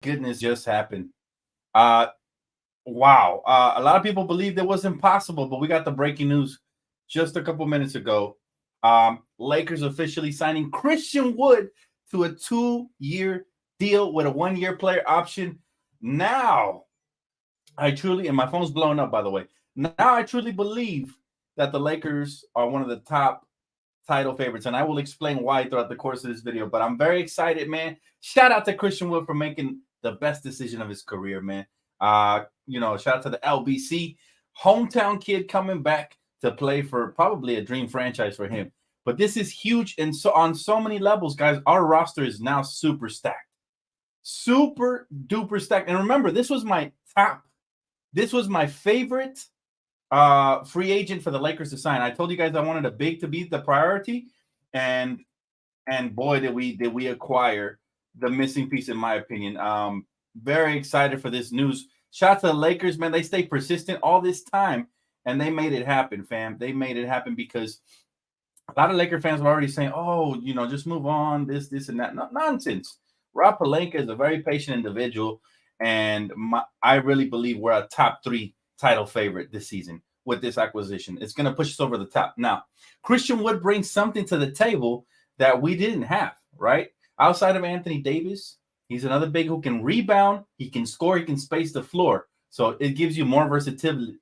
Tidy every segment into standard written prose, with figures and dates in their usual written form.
goodness just happened. Uh, wow. A lot of people believed it was impossible, but we got the breaking news just a couple minutes ago. Lakers officially signing Christian Wood to a 2-year deal with a 1-year player option. Now, I truly, and my phone's blowing up, by the way. Now I truly believe that the Lakers are one of the top title favorites, and I will explain why throughout the course of this video. But I'm very excited, man. Shout out to Christian Wood for making the best decision of his career, man. Shout out to the LBC hometown kid coming back to play for probably a dream franchise for him. But this is huge, and so on so many levels, guys. Our roster is now super duper stacked. And remember, this was my favorite free agent for the Lakers to sign. I told you guys I wanted a big to be the priority, and boy did we acquire the missing piece in my opinion. Very excited for this news. Shout out to the Lakers, man. They stayed persistent all this time and they made it happen, fam. They made it happen because a lot of Laker fans were already saying, "Oh, just move on, this and that." No, nonsense. Rob Pelinka is a very patient individual, and I really believe we're a top 3 title favorite this season with this acquisition. It's going to push us over the top. Now, Christian Wood brings something to the table that we didn't have, right? Outside of Anthony Davis, he's another big who can rebound, he can score, he can space the floor. So it gives you more versatility.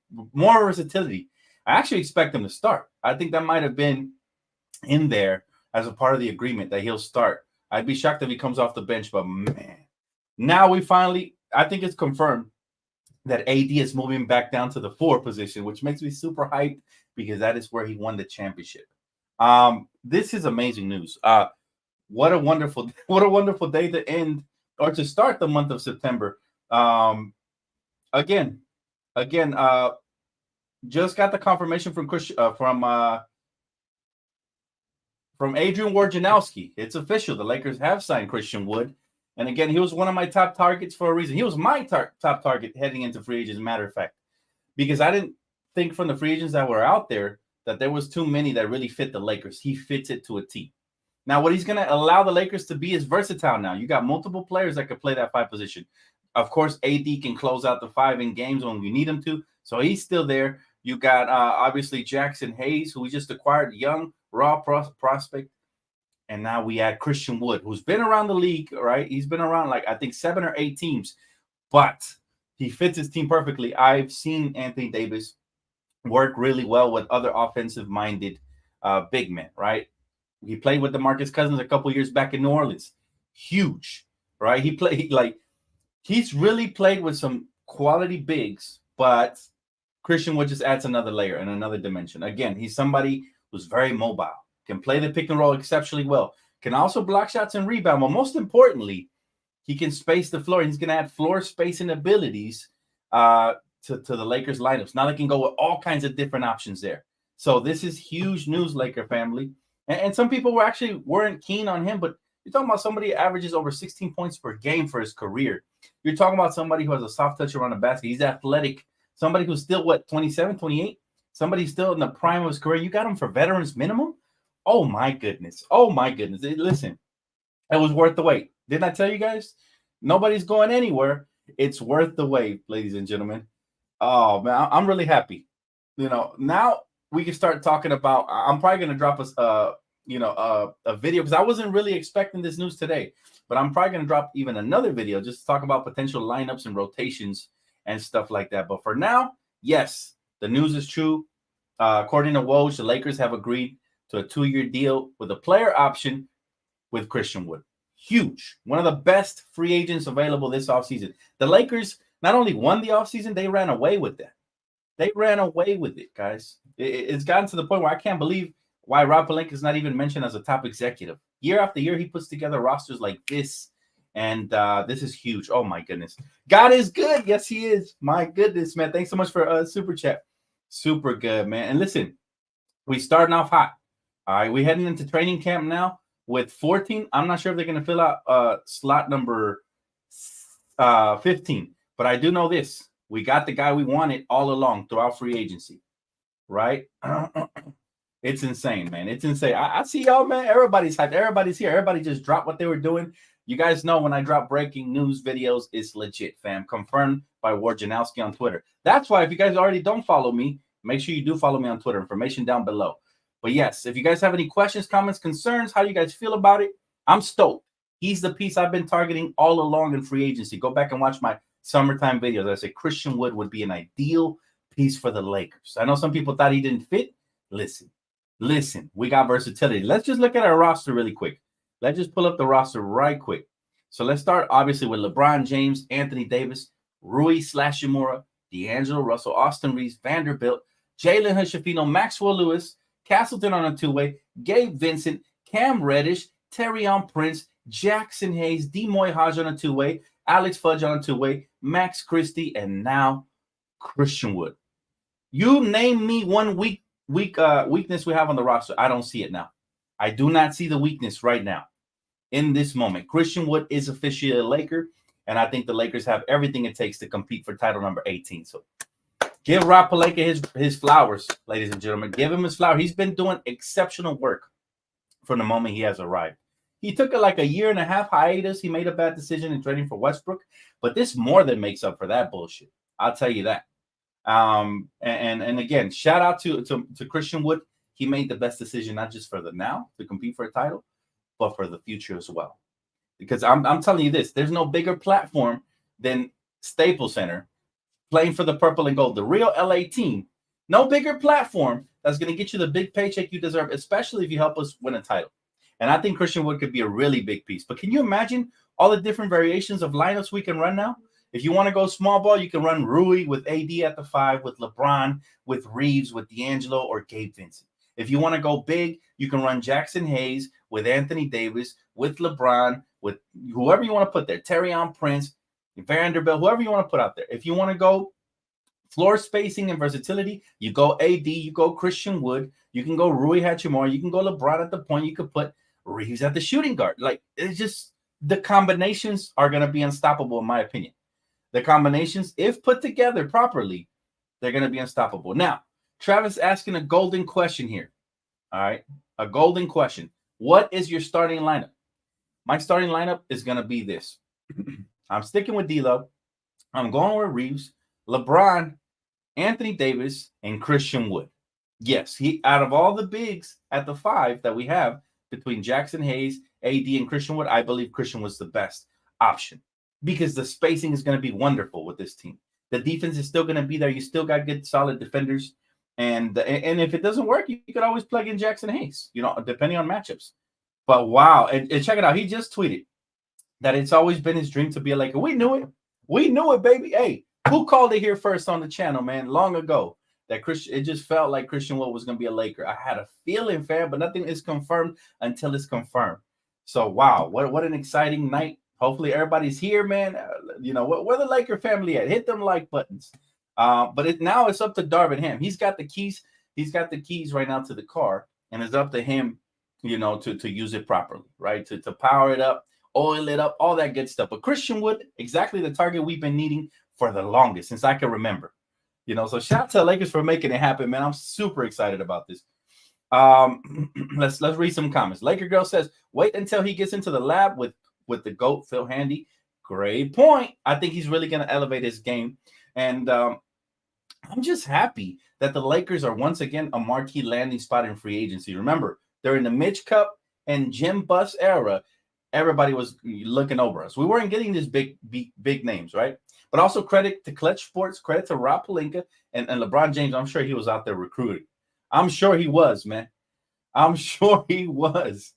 I actually expect him to start. I think that might have been in there as a part of the agreement that he'll start. I'd be shocked if he comes off the bench, but man, now I think it's confirmed that AD is moving back down to the 4 position, which makes me super hyped because that is where he won the championship. This is amazing news. What a wonderful day to end or to start the month of September. Again, just got the confirmation from Adrian Wojnarowski. It's official. The Lakers have signed Christian Wood. And again, he was one of my top targets for a reason. He was my top target heading into free agents, as a matter of fact, because I didn't think from the free agents that were out there that there was too many that really fit the Lakers. He fits it to a T. Now, what he's going to allow the Lakers to be is versatile now. You got multiple players that could play that 5 position. Of course, AD can close out the 5 in games when we need him to. So he's still there. You got, obviously, Jackson Hayes, who we just acquired, young, raw prospect. And now we add Christian Wood, who's been around the league, right? He's been around I think 7 or 8 teams, but he fits his team perfectly. I've seen Anthony Davis work really well with other offensive-minded big men, right? He played with DeMarcus Cousins a couple years back in New Orleans. Huge, right? He's really played with some quality bigs, but Christian Wood just adds another layer and another dimension. Again, he's somebody who's very mobile. Can play the pick and roll exceptionally well, can also block shots and rebound. But most importantly, he can space the floor. He's going to add floor spacing abilities to the Lakers lineups. Now they can go with all kinds of different options there. So this is huge news, Laker family. And some people weren't keen on him, but you're talking about somebody who averages over 16 points per game for his career. You're talking about somebody who has a soft touch around the basket. He's athletic. Somebody who's still, 27, 28? Somebody still in the prime of his career. You got him for veterans minimum? Oh, my goodness. Listen, it was worth the wait. Didn't I tell you guys? Nobody's going anywhere. It's worth the wait, ladies and gentlemen. Oh, man, I'm really happy. Now we can start talking about – I'm probably going to drop a video because I wasn't really expecting this news today. But I'm probably going to drop even another video just to talk about potential lineups and rotations and stuff like that. But for now, yes, the news is true. According to Woj, the Lakers have agreed to a 2-year deal with a player option with Christian Wood. Huge. One of the best free agents available this offseason. The Lakers not only won the offseason, they ran away with that. They ran away with it, guys. It's gotten to the point where I can't believe why Rob Pelinka is not even mentioned as a top executive. Year after year, he puts together rosters like this, and this is huge. Oh, my goodness. God is good. Yes, he is. My goodness, man. Thanks so much for Super Chat. Super good, man. And listen, we starting off hot. All right, we're heading into training camp now with 14. I'm not sure if they're going to fill out slot number 15, but I do know this. We got the guy we wanted all along throughout free agency, right? It's insane, man. It's insane. I see y'all, man. Everybody's hyped. Everybody's here. Everybody just dropped what they were doing. You guys know when I drop breaking news videos, it's legit, fam. Confirmed by Wojnarowski on Twitter. That's why if you guys already don't follow me, make sure you do follow me on Twitter. Information down below. But yes, if you guys have any questions, comments, concerns, how you guys feel about it, I'm stoked. He's the piece I've been targeting all along in free agency. Go back and watch my summertime videos. I said Christian Wood would be an ideal piece for the Lakers. I know some people thought he didn't fit. Listen, we got versatility. Let's just look at our roster really quick. Let's just pull up the roster right quick. So let's start obviously with LeBron James, Anthony Davis, Rui Slashimura, D'Angelo Russell, Austin Reeves, Vanderbilt, Jalen Hood-Schifino, Maxwell Lewis, Castleton on a two-way, Gabe Vincent, Cam Reddish, Taurean Prince, Jackson Hayes, Demoy Hodge on a two-way, Alex Fudge on a two-way, Max Christie, and now Christian Wood. You name me one weakness we have on the roster. I don't see it now. I do not see the weakness right now in this moment. Christian Wood is officially a Laker, and I think the Lakers have everything it takes to compete for title number 18. So give Rob Pelinka his flowers, ladies and gentlemen. Give him his flowers. He's been doing exceptional work from the moment he has arrived. He took like a year and a half hiatus. He made a bad decision in trading for Westbrook, but this more than makes up for that bullshit. I'll tell you that. And again, shout out to Christian Wood. He made the best decision, not just for the now to compete for a title, but for the future as well. Because I'm telling you this, there's no bigger platform than Staples Center playing for the purple and gold, the real LA team. No bigger platform that's going to get you the big paycheck you deserve, especially if you help us win a title. And I think Christian Wood could be a really big piece. But can you imagine all the different variations of lineups we can run now? If you want to go small ball, you can run Rui with AD at the 5, with LeBron, with Reeves, with D'Angelo, or Gabe Vincent. If you want to go big, you can run Jackson Hayes with Anthony Davis, with LeBron, with whoever you want to put there, Taurean Prince, Vanderbilt, whoever you want to put out there. If you want to go floor spacing and versatility, you go AD, you go Christian Wood, you can go Rui Hachimura, you can go LeBron at the point, you could put Reeves at the shooting guard. Like, it's just, the combinations are going to be unstoppable, in my opinion. The combinations, if put together properly, they're going to be unstoppable. Now, Travis asking a golden question here. All right, a golden question. What is your starting lineup? My starting lineup is going to be this. I'm sticking with D'Lo. I'm going with Reeves, LeBron, Anthony Davis, and Christian Wood. Yes, he out of all the bigs at the 5 that we have between Jackson Hayes, AD, and Christian Wood, I believe Christian was the best option because the spacing is going to be wonderful with this team. The defense is still going to be there. You still got good, solid defenders. And if it doesn't work, you could always plug in Jackson Hayes, depending on matchups. But wow, and check it out. He just tweeted that it's always been his dream to be a Laker. We knew it. We knew it, baby. Hey, who called it here first on the channel, man? Long ago, that it just felt like Christian Wood was going to be a Laker. I had a feeling, fam, but nothing is confirmed until it's confirmed. So wow, what an exciting night. Hopefully everybody's here, man. Where the Laker family at? Hit them like buttons. But now it's up to Darvin Ham. He's got the keys. He's got the keys right now to the car, and it's up to him, to use it properly, right? To power it up, oil it up, all that good stuff. But Christian Wood, exactly the target we've been needing for the longest since I can remember. So shout out to the Lakers for making it happen, man. I'm super excited about this. Let's read some comments. Laker Girl says, wait until he gets into the lab with the GOAT, Phil Handy. Great point. I think he's really going to elevate his game. And I'm just happy that the Lakers are once again a marquee landing spot in free agency. Remember, during the Mitch Cup and Jim Buss era, everybody was looking over us. We weren't getting these big names, right? But also credit to Clutch Sports, credit to Rob Pelinka and LeBron James. I'm sure he was out there recruiting. I'm sure he was, man. I'm sure he was.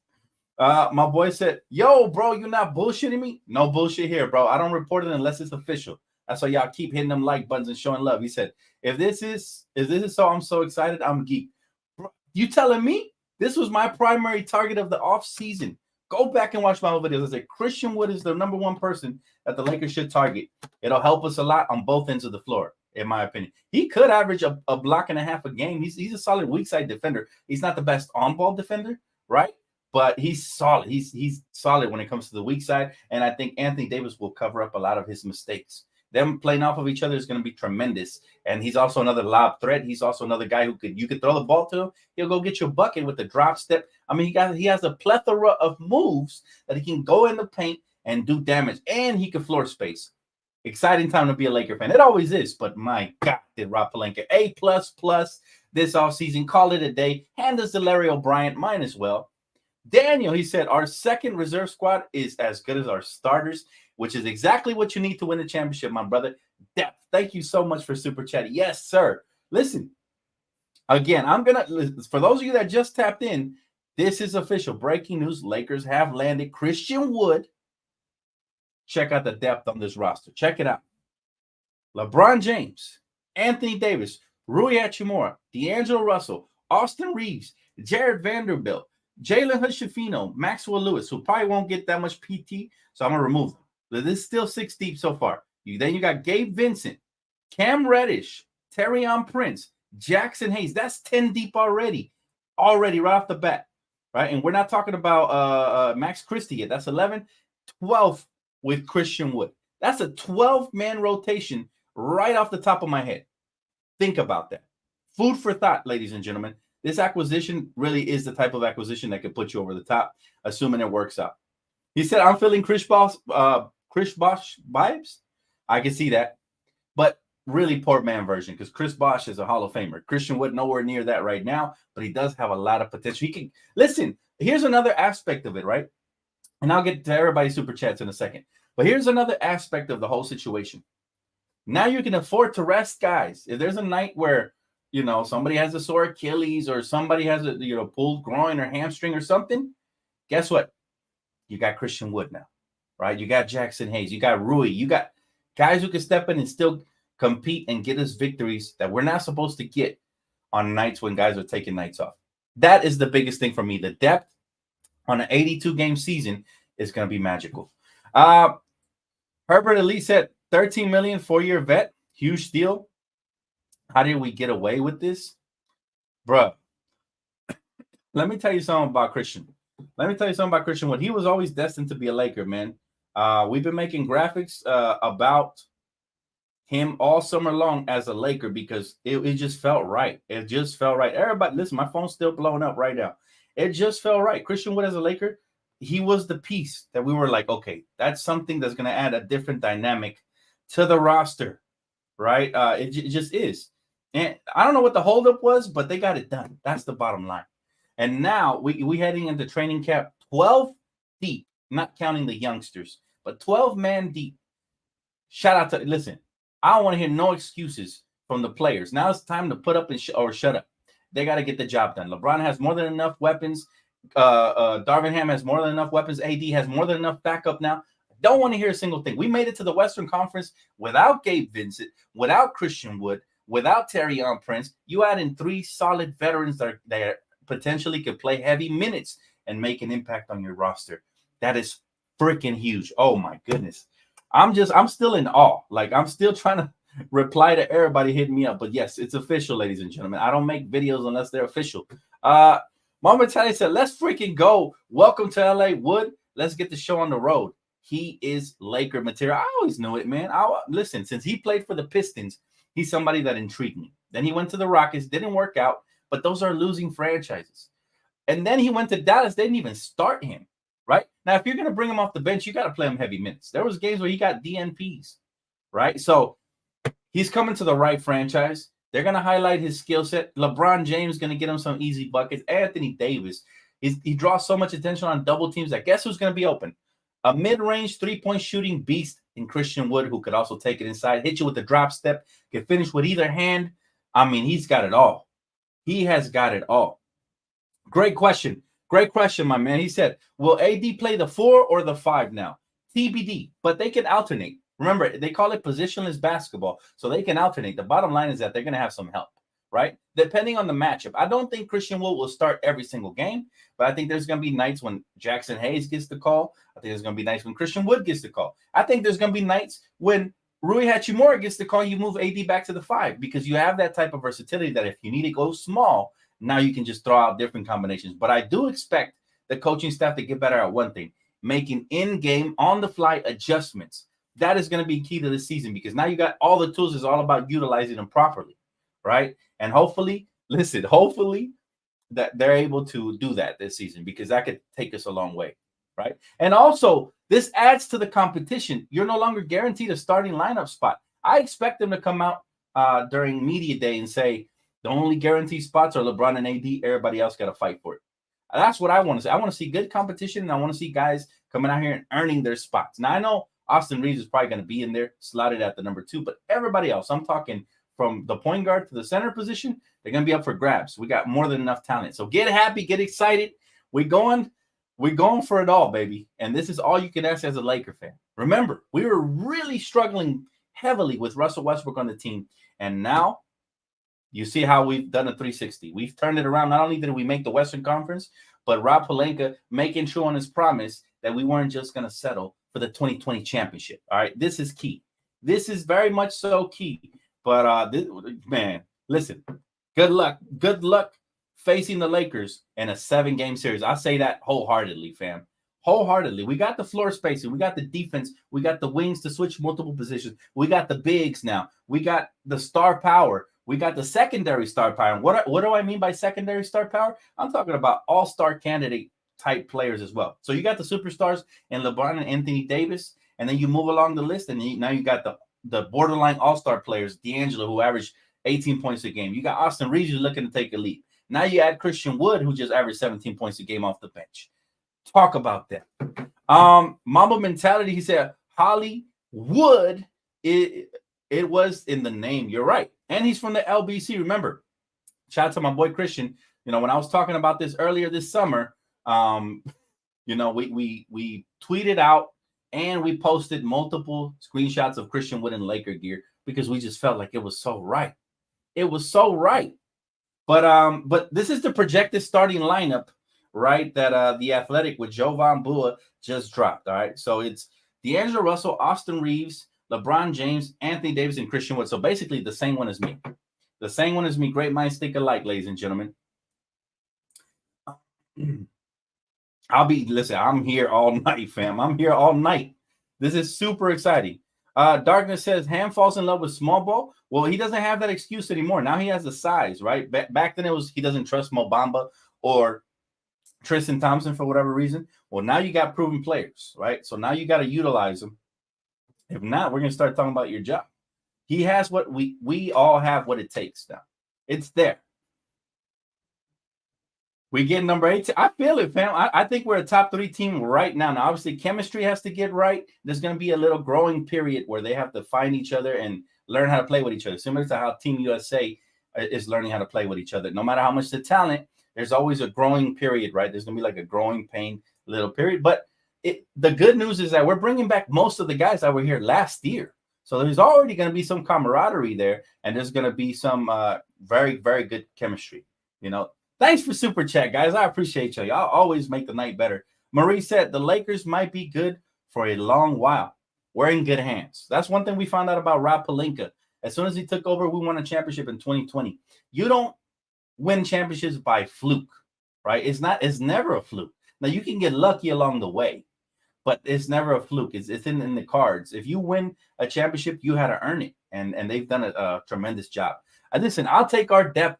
My boy said, yo, bro, you not bullshitting me? No bullshit here, bro. I don't report it unless it's official. That's why y'all keep hitting them like buttons and showing love. He said, if this is so, I'm so excited, I'm geek. Bro, you telling me this was my primary target of the off season? Go back and watch my old videos. I said Christian Wood is the number one person that the Lakers should target. It'll help us a lot on both ends of the floor, in my opinion. He could average a block and a half a game. He's a solid weak side defender. He's not the best on-ball defender, right? But he's solid. He's solid when it comes to the weak side. And I think Anthony Davis will cover up a lot of his mistakes. Them playing off of each other is going to be tremendous. And he's also another lob threat. He's also another guy who you could throw the ball to him. He'll go get you a bucket with the drop step. I mean, he has a plethora of moves that he can go in the paint and do damage, and he can floor space. Exciting time to be a Laker fan. It always is, but my God, did Rob Pelinka A++ this offseason. Call it a day. Hand us to Larry O'Brien. Mine as well. Daniel, he said, our second reserve squad is as good as our starters, which is exactly what you need to win the championship, my brother. Depth. Thank you so much for super chat. Yes, sir. Listen, again, for those of you that just tapped in, this is official. Breaking news. Lakers have landed Christian Wood. Check out the depth on this roster. Check it out. LeBron James, Anthony Davis, Rui Hachimura, D'Angelo Russell, Austin Reeves, Jared Vanderbilt, Jalen Hood-Schifino, Maxwell Lewis, who probably won't get that much PT, so I'm going to remove them. This is still 6 deep so far. Then you got Gabe Vincent, Cam Reddish, Taurean Prince, Jackson Hayes. That's 10 deep already right off the bat, right? And we're not talking about Max Christie yet. That's 11, 12 with Christian Wood. That's a 12-man rotation right off the top of my head. Think about that. Food for thought, ladies and gentlemen. This acquisition really is the type of acquisition that could put you over the top, assuming it works out. He said, I'm feeling Chris Bosh vibes. I can see that. But really poor man version, because Chris Bosh is a Hall of Famer. Christian Wood nowhere near that right now, but he does have a lot of potential. He can listen. Here's another aspect of it, right? And I'll get to everybody's super chats in a second. But here's another aspect of the whole situation. Now you can afford to rest guys. If there's a night where, somebody has a sore Achilles or somebody has a, pulled groin or hamstring or something, guess what? You got Christian Wood now, right? You got Jackson Hayes. You got Rui. You got guys who can step in and still compete and get us victories that we're not supposed to get on nights when guys are taking nights off. That is the biggest thing for me. The depth on an 82-game season is going to be magical. Herbert Elite said $13 million, 4-year vet, huge deal. How did we get away with this, bruh? Let me tell you something about Christian. When he was always destined to be a Laker, man. We've been making graphics about him all summer long as a Laker because it just felt right. It just felt right. Everybody, listen, my phone's still blowing up right now. It just felt right. Christian Wood as a Laker, he was the piece that we were like, okay, that's something that's going to add a different dynamic to the roster, right? It just is. And I don't know what the holdup was, but they got it done. That's the bottom line. And now we heading into training camp 12 deep, not counting the youngsters, but 12-man deep. Shout out to, listen, I don't want to hear no excuses from the players. Now it's time to put up and or shut up. They got to get the job done. LeBron has more than enough weapons. Darvin Ham has more than enough weapons. AD has more than enough backup now. Don't want to hear a single thing. We made it to the Western Conference without Gabe Vincent, without Christian Wood, without Taurean Prince. You add in 3 solid veterans that potentially could play heavy minutes and make an impact on your roster. That is freaking huge. Oh my goodness. I'm still in awe. Like, I'm still trying to reply to everybody hitting me up. But yes, it's official, ladies and gentlemen. I don't make videos unless they're official. Momentarily said, let's freaking go. Welcome to LA, Wood. Let's get the show on the road. He is Laker material. I always knew it, man. Listen, since he played for the Pistons, he's somebody that intrigued me. Then he went to the Rockets, didn't work out, but those are losing franchises. And then he went to Dallas. They didn't even start him, right? Now, if you're going to bring him off the bench, you got to play him heavy minutes. There was games where he got DNPs, right? So he's coming to the right franchise. They're going to highlight his skill set. LeBron James is going to get him some easy buckets. Anthony Davis, he draws so much attention on double teams that guess who's going to be open? A mid-range three-point shooting beast in Christian Wood, who could also take it inside, hit you with the drop step, can finish with either hand. I mean, he's got it all. He has got it all. Great question. Great question, my man. He said, will AD play the 4 or the 5 now? TBD, but they can alternate. Remember, they call it positionless basketball, so they can alternate. The bottom line is that they're going to have some help, right? Depending on the matchup. I don't think Christian Wood will start every single game, but I think there's going to be nights when Jackson Hayes gets the call. I think there's going to be nights when Christian Wood gets the call. I think there's going to be nights when Rui Hachimura gets the call, you move AD back to the 5 because you have that type of versatility that if you need to go small, now you can just throw out different combinations. But I do expect the coaching staff to get better at one thing, making in-game, on-the-fly adjustments. That is going to be key to the season because now you got all the tools. It's all about utilizing them properly, right? And hopefully that they're able to do that this season because that could take us a long way, right? And also, this adds to the competition. You're no longer guaranteed a starting lineup spot. I expect them to come out during media day and say the only guaranteed spots are LeBron and AD. Everybody else got to fight for it. That's what I want to see. I want to see good competition, and I want to see guys coming out here and earning their spots. Now, I know Austin Reeves is probably going to be in there, slotted at the number 2, but everybody else, I'm talking from the point guard to the center position, they're going to be up for grabs. We got more than enough talent. So get happy, get excited. We're going for it all, baby. And this is all you can ask as a Laker fan. Remember, we were really struggling heavily with Russell Westbrook on the team, and now you see how we've done a 360. We've turned it around. Not only did we make the Western Conference, but Rob Pelinka making true on his promise that we weren't just going to settle for the 2020 championship. All right, this is key. This is very much so key. But, man, listen, good luck. Good luck facing the Lakers in a 7-game series. I say that wholeheartedly, fam. Wholeheartedly. We got the floor spacing. We got the defense. We got the wings to switch multiple positions. We got the bigs now. We got the star power. We got the secondary star power. And what do I mean by secondary star power? I'm talking about all-star candidate type players as well. So you got the superstars and LeBron and Anthony Davis, and then you move along the list, and now you got the borderline all-star players, D'Angelo, who averaged 18 points a game. You got Austin Reeves, who's looking to take a leap. Now you add Christian Wood, who just averaged 17 points a game off the bench. Talk about that. Mamba Mentality, he said, Hollywood, it was in the name. You're right. And he's from the LBC. Remember, shout out to my boy Christian. You know, when I was talking about this earlier this summer, you know, we tweeted out and we posted multiple screenshots of Christian Wood in Laker gear because we just felt like it was so right. It was so right. But this is the projected starting lineup, right? That the Athletic with Jovan Bua just dropped. All right. So it's D'Angelo Russell, Austin Reeves, LeBron James, Anthony Davis, and Christian Wood. So basically the same one as me. The same one as me. Great minds think alike, ladies and gentlemen. Listen, I'm here all night, fam. I'm here all night. This is super exciting. Darkness says Ham falls in love with small ball. Well, he doesn't have that excuse anymore. Now he has the size, right? Back then it was he doesn't trust Mo Bamba or Tristan Thompson for whatever reason. Well, now you got proven players, right? So now you got to utilize them. If not, we're going to start talking about your job. He has what we all have what it takes now. It's there. We get number 8. I feel it, fam. I think we're a top 3 team right now. Now, obviously, chemistry has to get right. There's going to be a little growing period where they have to find each other and learn how to play with each other, similar to how Team USA is learning how to play with each other. No matter how much the talent, there's always a growing period, right? There's going to be like a growing pain little period. But the good news is that we're bringing back most of the guys that were here last year. So there's already going to be some camaraderie there, and there's going to be some very, very good chemistry, you know. Thanks for super chat, guys. I appreciate you. Y'all always make the night better. Marie said the Lakers might be good for a long while. We're in good hands. That's one thing we found out about Rob Pelinka. As soon as he took over, we won a championship in 2020. You don't win championships by fluke, right? It's never a fluke. Now, you can get lucky along the way, but it's never a fluke. It's in the cards. If you win a championship, you had to earn it, and they've done a tremendous job. Listen, I'll take our depth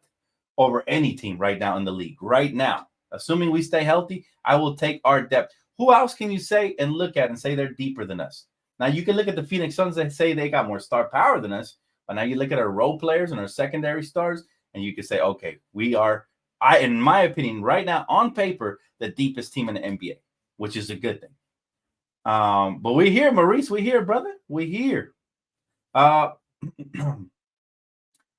over any team right now in the league. Right now, assuming we stay healthy, I will take our depth. Who else can you say and look at and say they're deeper than us? Now, you can look at the Phoenix Suns and say they got more star power than us, but now you look at our role players and our secondary stars, and you can say, okay, we are, in my opinion, right now on paper, the deepest team in the NBA, which is a good thing. But we're here, Maurice. We're here, brother. We're here.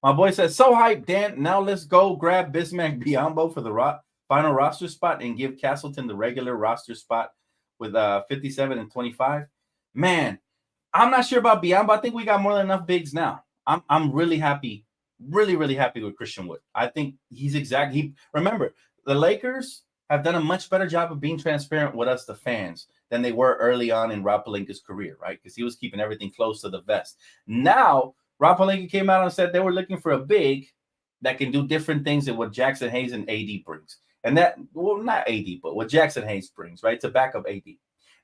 My boy says, so hyped, Dan. Now let's go grab Bismack Biyombo for the final roster spot and give Castleton the regular roster spot with 57 and 25. Man, I'm not sure about Biyombo. I think we got more than enough bigs now. I'm really happy, really happy with Christian Wood. I think he's remember, the Lakers have done a much better job of being transparent with us, the fans, than they were early on in Rob Pelinka's career, right? Because he was keeping everything close to the vest. Now, Rob Pelinka came out and said they were looking for a big that can do different things than what Jackson Hayes and AD brings. And that, well, not AD, but what Jackson Hayes brings, right, to back up AD.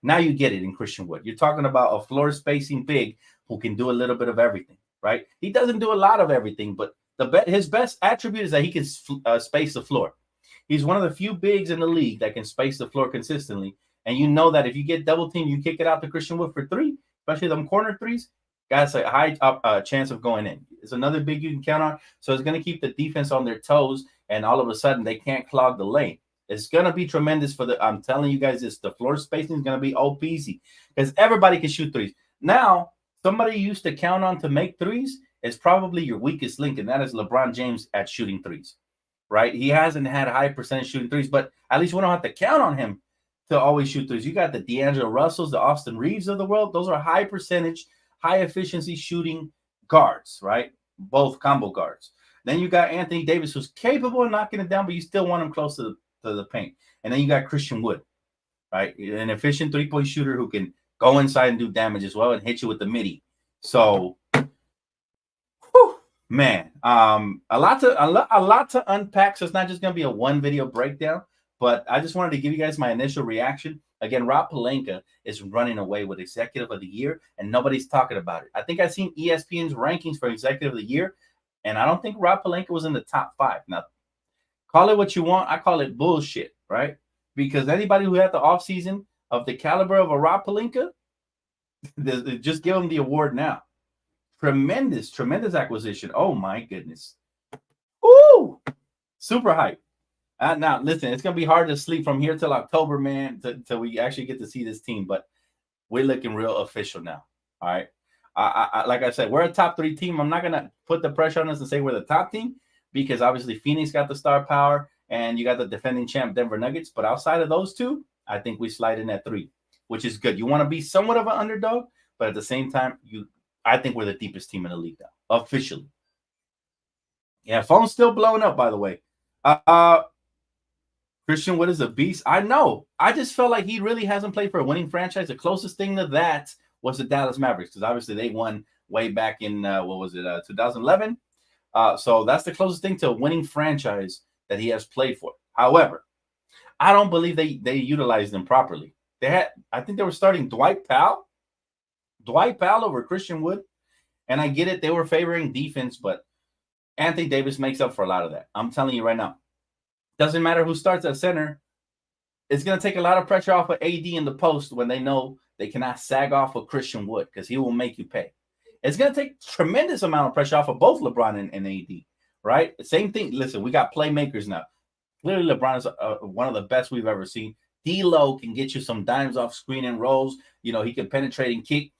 Now you get it in Christian Wood. You're talking about a floor spacing big who can do a little bit of everything, right? He doesn't do a lot of everything, but his best attribute is that he can space the floor. He's one of the few bigs in the league that can space the floor consistently, and you know that if you get double team, you kick it out to Christian Wood for 3, especially them corner threes, that's a high chance of going in. It's another big you can count on. So it's going to keep the defense on their toes, and all of a sudden they can't clog the lane. It's going to be tremendous for the – I'm telling you guys this. The floor spacing is going to be OPZ because everybody can shoot threes. Now, somebody you used to count on to make threes is probably your weakest link, and that is LeBron James at shooting threes, right? He hasn't had high percentage shooting threes, but at least we don't have to count on him to always shoot threes. You got the D'Angelo Russells, the Austin Reeves of the world. Those are high percentage, high efficiency shooting guards, right? Both combo guards. Then you got Anthony Davis, who's capable of knocking it down, but you still want him close to the paint. And then you got Christian Wood, right? An efficient three-point shooter who can go inside and do damage as well and hit you with the midi. So, whew, man, a lot to unpack. So it's not just going to be a one video breakdown, but I just wanted to give you guys my initial reaction. Again, Rob Pelinka is running away with Executive of the Year, and nobody's talking about it. I think I've seen ESPN's rankings for Executive of the Year, and I don't think Rob Pelinka was in the top 5. Now, call it what you want. I call it bullshit, right? Because anybody who had the offseason of the caliber of a Rob Pelinka, just give him the award now. Tremendous acquisition. Oh, my goodness. Woo! Super hype. Now, listen, it's going to be hard to sleep from here till October, man, till we actually get to see this team. But we're looking real official now, all right? Like I said, we're a top 3 team. I'm not going to put the pressure on us and say we're the top team because obviously Phoenix got the star power and you got the defending champ Denver Nuggets. But outside of those two, I think we slide in at 3, which is good. You want to be somewhat of an underdog, but at the same time, I think we're the deepest team in the league now, officially. Yeah, phone's still blowing up, by the way. Christian Wood is a beast. I know. I just felt like he really hasn't played for a winning franchise. The closest thing to that was the Dallas Mavericks because obviously they won way back in, 2011. So that's the closest thing to a winning franchise that he has played for. However, I don't believe they utilized him properly. I think they were starting Dwight Powell over Christian Wood. And I get it. They were favoring defense, but Anthony Davis makes up for a lot of that. I'm telling you right now. Doesn't matter who starts at center. It's going to take a lot of pressure off of AD in the post when they know they cannot sag off of Christian Wood because he will make you pay. It's going to take tremendous amount of pressure off of both LeBron and AD, right? Same thing. Listen, we got playmakers now. Clearly, LeBron is one of the best we've ever seen. D'Lo can get you some dimes off screen and rolls. You know, he can penetrate and kick.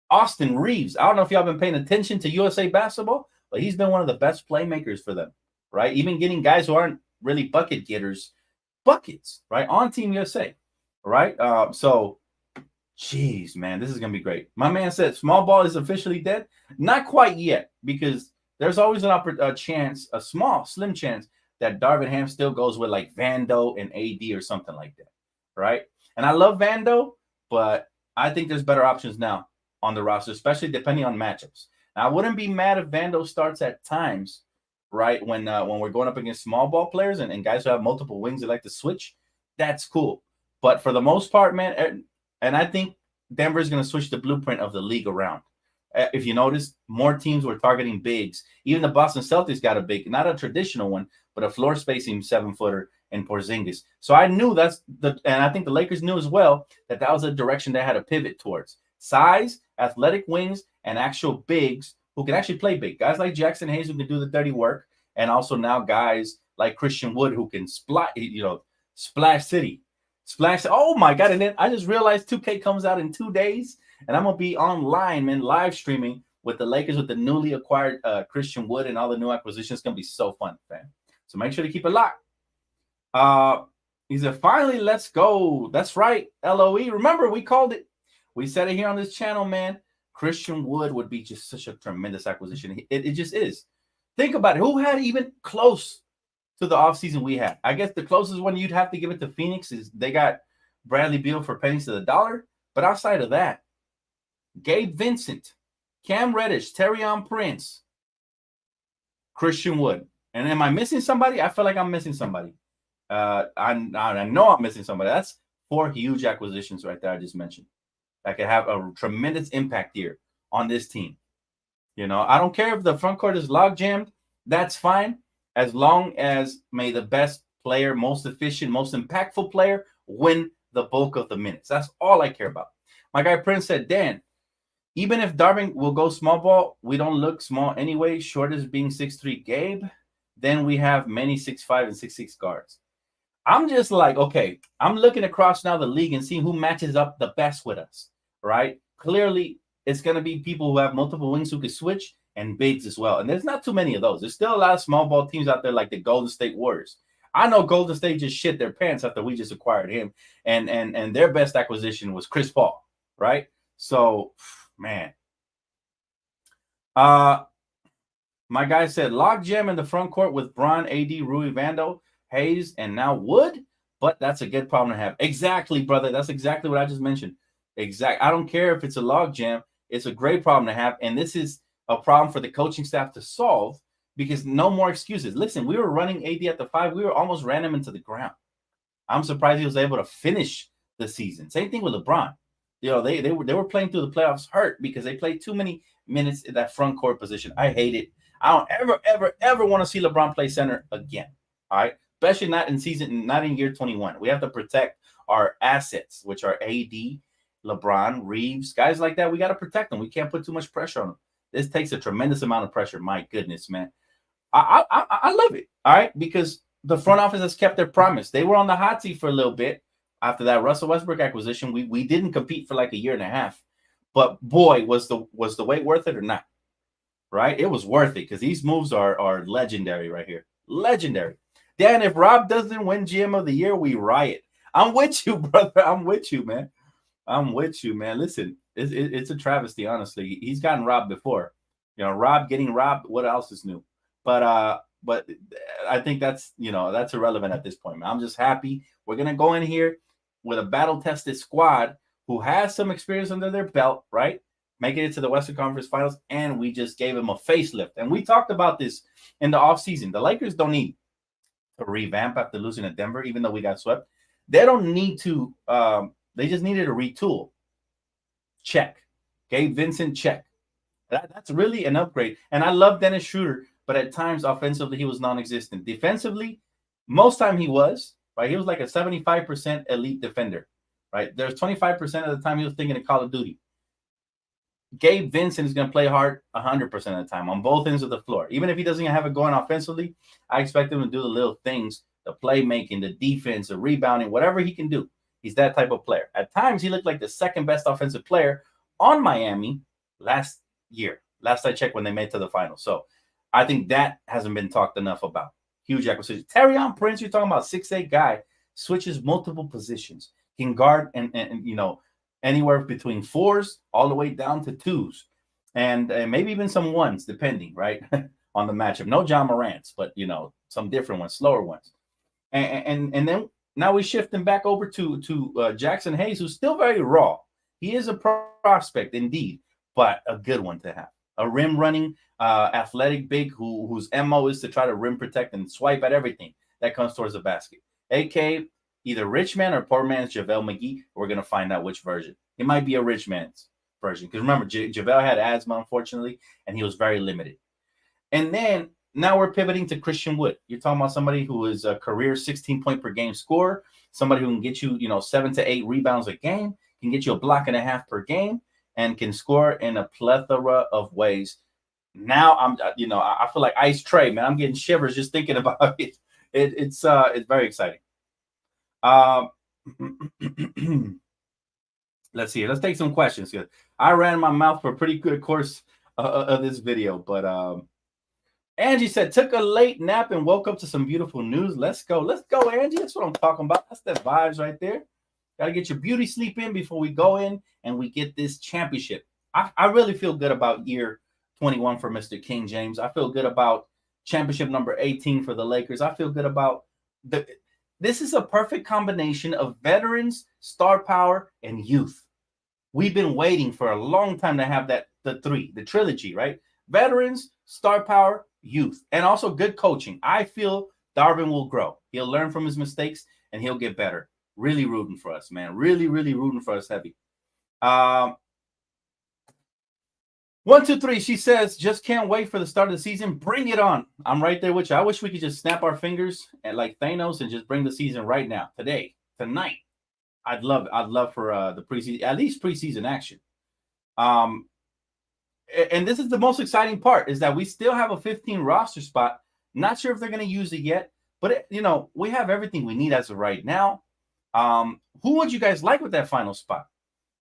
Austin Reeves. I don't know if y'all been paying attention to USA basketball, but he's been one of the best playmakers for them, right? Even getting guys who aren't really bucket getters, buckets, right? On Team USA, right? So, geez, man, this is going to be great. My man said small ball is officially dead. Not quite yet, because there's always a chance, a small, slim chance that Darvin Ham still goes with like Vando and AD or something like that, right? And I love Vando, but I think there's better options now on the roster, especially depending on matchups. Now, I wouldn't be mad if Vando starts at times, right, when we're going up against small ball players and guys who have multiple wings that like to switch. That's cool. But for the most part, man, and I think Denver is going to switch the blueprint of the league around. If you notice, more teams were targeting bigs. Even the Boston Celtics got a big, not a traditional one, but a floor spacing 7-footer in Porzingis. So I knew and I think the Lakers knew as well that was a direction they had to pivot towards. Size, athletic wings, and actual bigs who can actually play big. Guys like Jackson Hayes who can do the dirty work, and also now guys like Christian Wood who can Splash City. Oh my God. And then I just realized 2K comes out in 2 days, and I'm going to be online, man, live streaming with the Lakers with the newly acquired Christian Wood and all the new acquisitions. It's going to be so fun, fam. So make sure to keep it locked. He said, finally, let's go. That's right, LOE. Remember, we called it. We said it here on this channel, man. Christian Wood would be just such a tremendous acquisition. It just is. Think about it. Who had even close to the offseason we had? I guess the closest one you'd have to give it to Phoenix is they got Bradley Beal for pennies to the dollar. But outside of that, Gabe Vincent, Cam Reddish, Taurean Prince, Christian Wood. And am I missing somebody? I feel like I'm missing somebody. I know I'm missing somebody. That's 4 huge acquisitions right there I just mentioned that could have a tremendous impact here on this team. You know, I don't care if the front court is log jammed. That's fine, as long as may the best player, most efficient, most impactful player win the bulk of the minutes. That's all I care about. My guy Prince said, Dan, even if Darvin will go small ball, we don't look small anyway. Shortest being 6'3" Gabe. Then we have many 6'5" and 6'6" guards. I'm just like, okay, I'm looking across now the league and seeing who matches up the best with us, right? Clearly, it's going to be people who have multiple wings who can switch and bigs as well. And there's not too many of those. There's still a lot of small ball teams out there like the Golden State Warriors. I know Golden State just shit their pants after we just acquired him. And their best acquisition was Chris Paul, right? So, man. My guy said, logjam in the front court with Bron, AD, Rui, Vando, Hayes, and now Wood. But that's a good problem to have. Exactly, brother. That's exactly what I just mentioned. I don't care if it's a logjam. It's a great problem to have. And this is a problem for the coaching staff to solve because no more excuses. Listen, we were running AD at the 5. We almost ran him into the ground. I'm surprised he was able to finish the season. Same thing with LeBron. You know, they were playing through the playoffs hurt because they played too many minutes in that front court position. I hate it. I don't ever want to see LeBron play center again. All right. Especially not in year 21. We have to protect our assets, which are AD, LeBron, Reeves, guys like that. We got to protect them. We can't put too much pressure on them. This takes a tremendous amount of pressure. My goodness, man. I love it. All right. Because the front office has kept their promise. They were on the hot seat for a little bit after that Russell Westbrook acquisition. We didn't compete for like a year and a half. But boy, was the wait worth it or not? Right? It was worth it because these moves are legendary right here. Legendary. Dan, if Rob doesn't win GM of the year, we riot. I'm with you, brother. I'm with you, man. Listen, it's a travesty, honestly. He's gotten robbed before. You know, Rob getting robbed, what else is new? But I think that's irrelevant at this point, man. I'm just happy. We're going to go in here with a battle-tested squad who has some experience under their belt, right? Making it to the Western Conference Finals, and we just gave him a facelift. And we talked about this in the offseason. The Lakers don't need to revamp after losing to Denver, even though we got swept. They don't need to they just needed to retool. Check. Gabe Vincent, check. That's really an upgrade. And I love Dennis Schroeder, but at times offensively he was non-existent. Defensively, most time he was, right? He was like a 75% elite defender, right? There's 25% of the time he was thinking of Call of Duty. Gabe Vincent is going to play hard 100% of the time on both ends of the floor. Even if he doesn't have it going offensively, I expect him to do the little things, the playmaking, the defense, the rebounding, whatever he can do. He's that type of player. At times, he looked like the second best offensive player on Miami last year. Last I checked when they made it to the finals. So I think that hasn't been talked enough about. Huge acquisition. Taurean Prince, you're talking about 6'8" guy, switches multiple positions, can guard and anywhere between 4s all the way down to 2s, and maybe even some 1s, depending, right, on the matchup. No John Morant's, but, some different ones, slower ones. And then now we shift him back over to Jackson Hayes, who's still very raw. He is a prospect, indeed, but a good one to have. A rim-running, athletic big whose MO is to try to rim protect and swipe at everything that comes towards the basket. AK, either rich man or poor man's JaVale McGee. We're going to find out which version. It might be a rich man's version. Because remember, JaVale had asthma, unfortunately, and he was very limited. And then now we're pivoting to Christian Wood. You're talking about somebody who is a career 16-point per game scorer, somebody who can get you, 7 to 8 rebounds a game, can get you a block and a half per game, and can score in a plethora of ways. Now I feel like Ice Trey, man. I'm getting shivers just thinking about it. It's very exciting. Let's see. Let's take some questions here. I ran my mouth for a pretty good course of this video, but Angie said, took a late nap and woke up to some beautiful news. Let's go, Angie. That's what I'm talking about. That's the vibes right there. Got to get your beauty sleep in before we go in and we get this championship. I really feel good about year 21 for Mr. King James. I feel good about championship number 18 for the Lakers. I feel good about this is a perfect combination of veterans, star power, and youth. We've been waiting for a long time to have the trilogy, right? Veterans, star power, youth, and also good coaching. I feel Darvin will grow. He'll learn from his mistakes and he'll get better. Really rooting for us, man. Really, really rooting for us heavy. 1, 2, 3. She says, just can't wait for the start of the season. Bring it on. I'm right there with you. I wish we could just snap our fingers and like Thanos and just bring the season right now, today, tonight. I'd love for the preseason, at least preseason action. Um, and this is the most exciting part is that we still have a 15 roster spot. Not sure if they're going to use it yet, but we have everything we need as of right now. Who would you guys like with that final spot?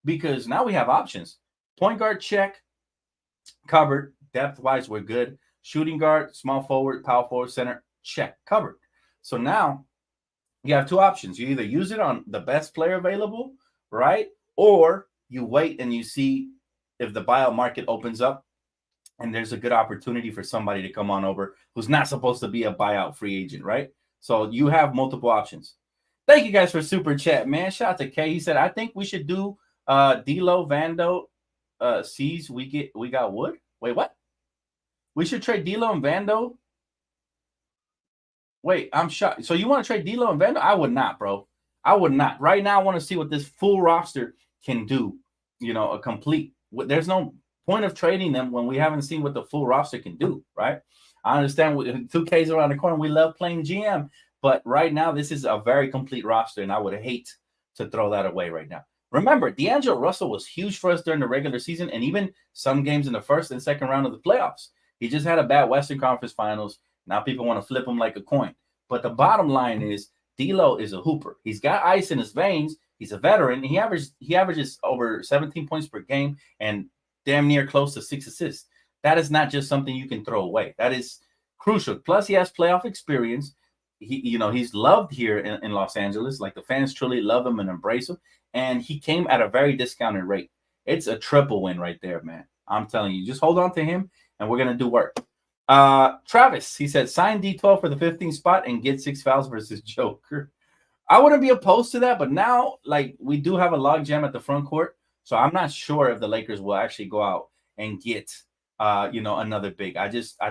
Because now we have options. Point guard check, covered. Depth wise, we're good. Shooting guard, small forward, power forward, center, check, covered. So now you have two options. You either use it on the best player available, right? Or you wait and you see if the buyout market opens up and there's a good opportunity for somebody to come on over who's not supposed to be a buyout free agent, right? So you have multiple options. Thank you guys for super chat, man. Shout out to Kay. He said, I think we should do D'Lo, Vando, C's. We got Wood. Wait, what? We should trade D'Lo and Vando. Wait, I'm shocked. So you want to trade D'Lo and Vando? I would not, bro. I would not. Right now, I want to see what this full roster can do. A complete. There's no point of trading them when we haven't seen what the full roster can do, right? I understand 2K's around the corner. We love playing GM, but right now, this is a very complete roster, and I would hate to throw that away right now. Remember, D'Angelo Russell was huge for us during the regular season and even some games in the first and second round of the playoffs. He just had a bad Western Conference Finals. Now people want to flip him like a coin. But the bottom line is D'Lo is a hooper. He's got ice in his veins. He's a veteran. He averages over 17 points per game and damn near close to 6 assists. That is not just something you can throw away. That is crucial. Plus, he has playoff experience. He's loved here in Los Angeles. Like, the fans truly love him and embrace him. And he came at a very discounted rate. It's a triple win right there, man. I'm telling you, just hold on to him, and we're going to do work. Travis, he said, sign Dtlf for the 15th spot and get 6 fouls versus Joker. I wouldn't be opposed to that, but now, like, we do have a logjam at the front court, so I'm not sure if the Lakers will actually go out and get, another big. I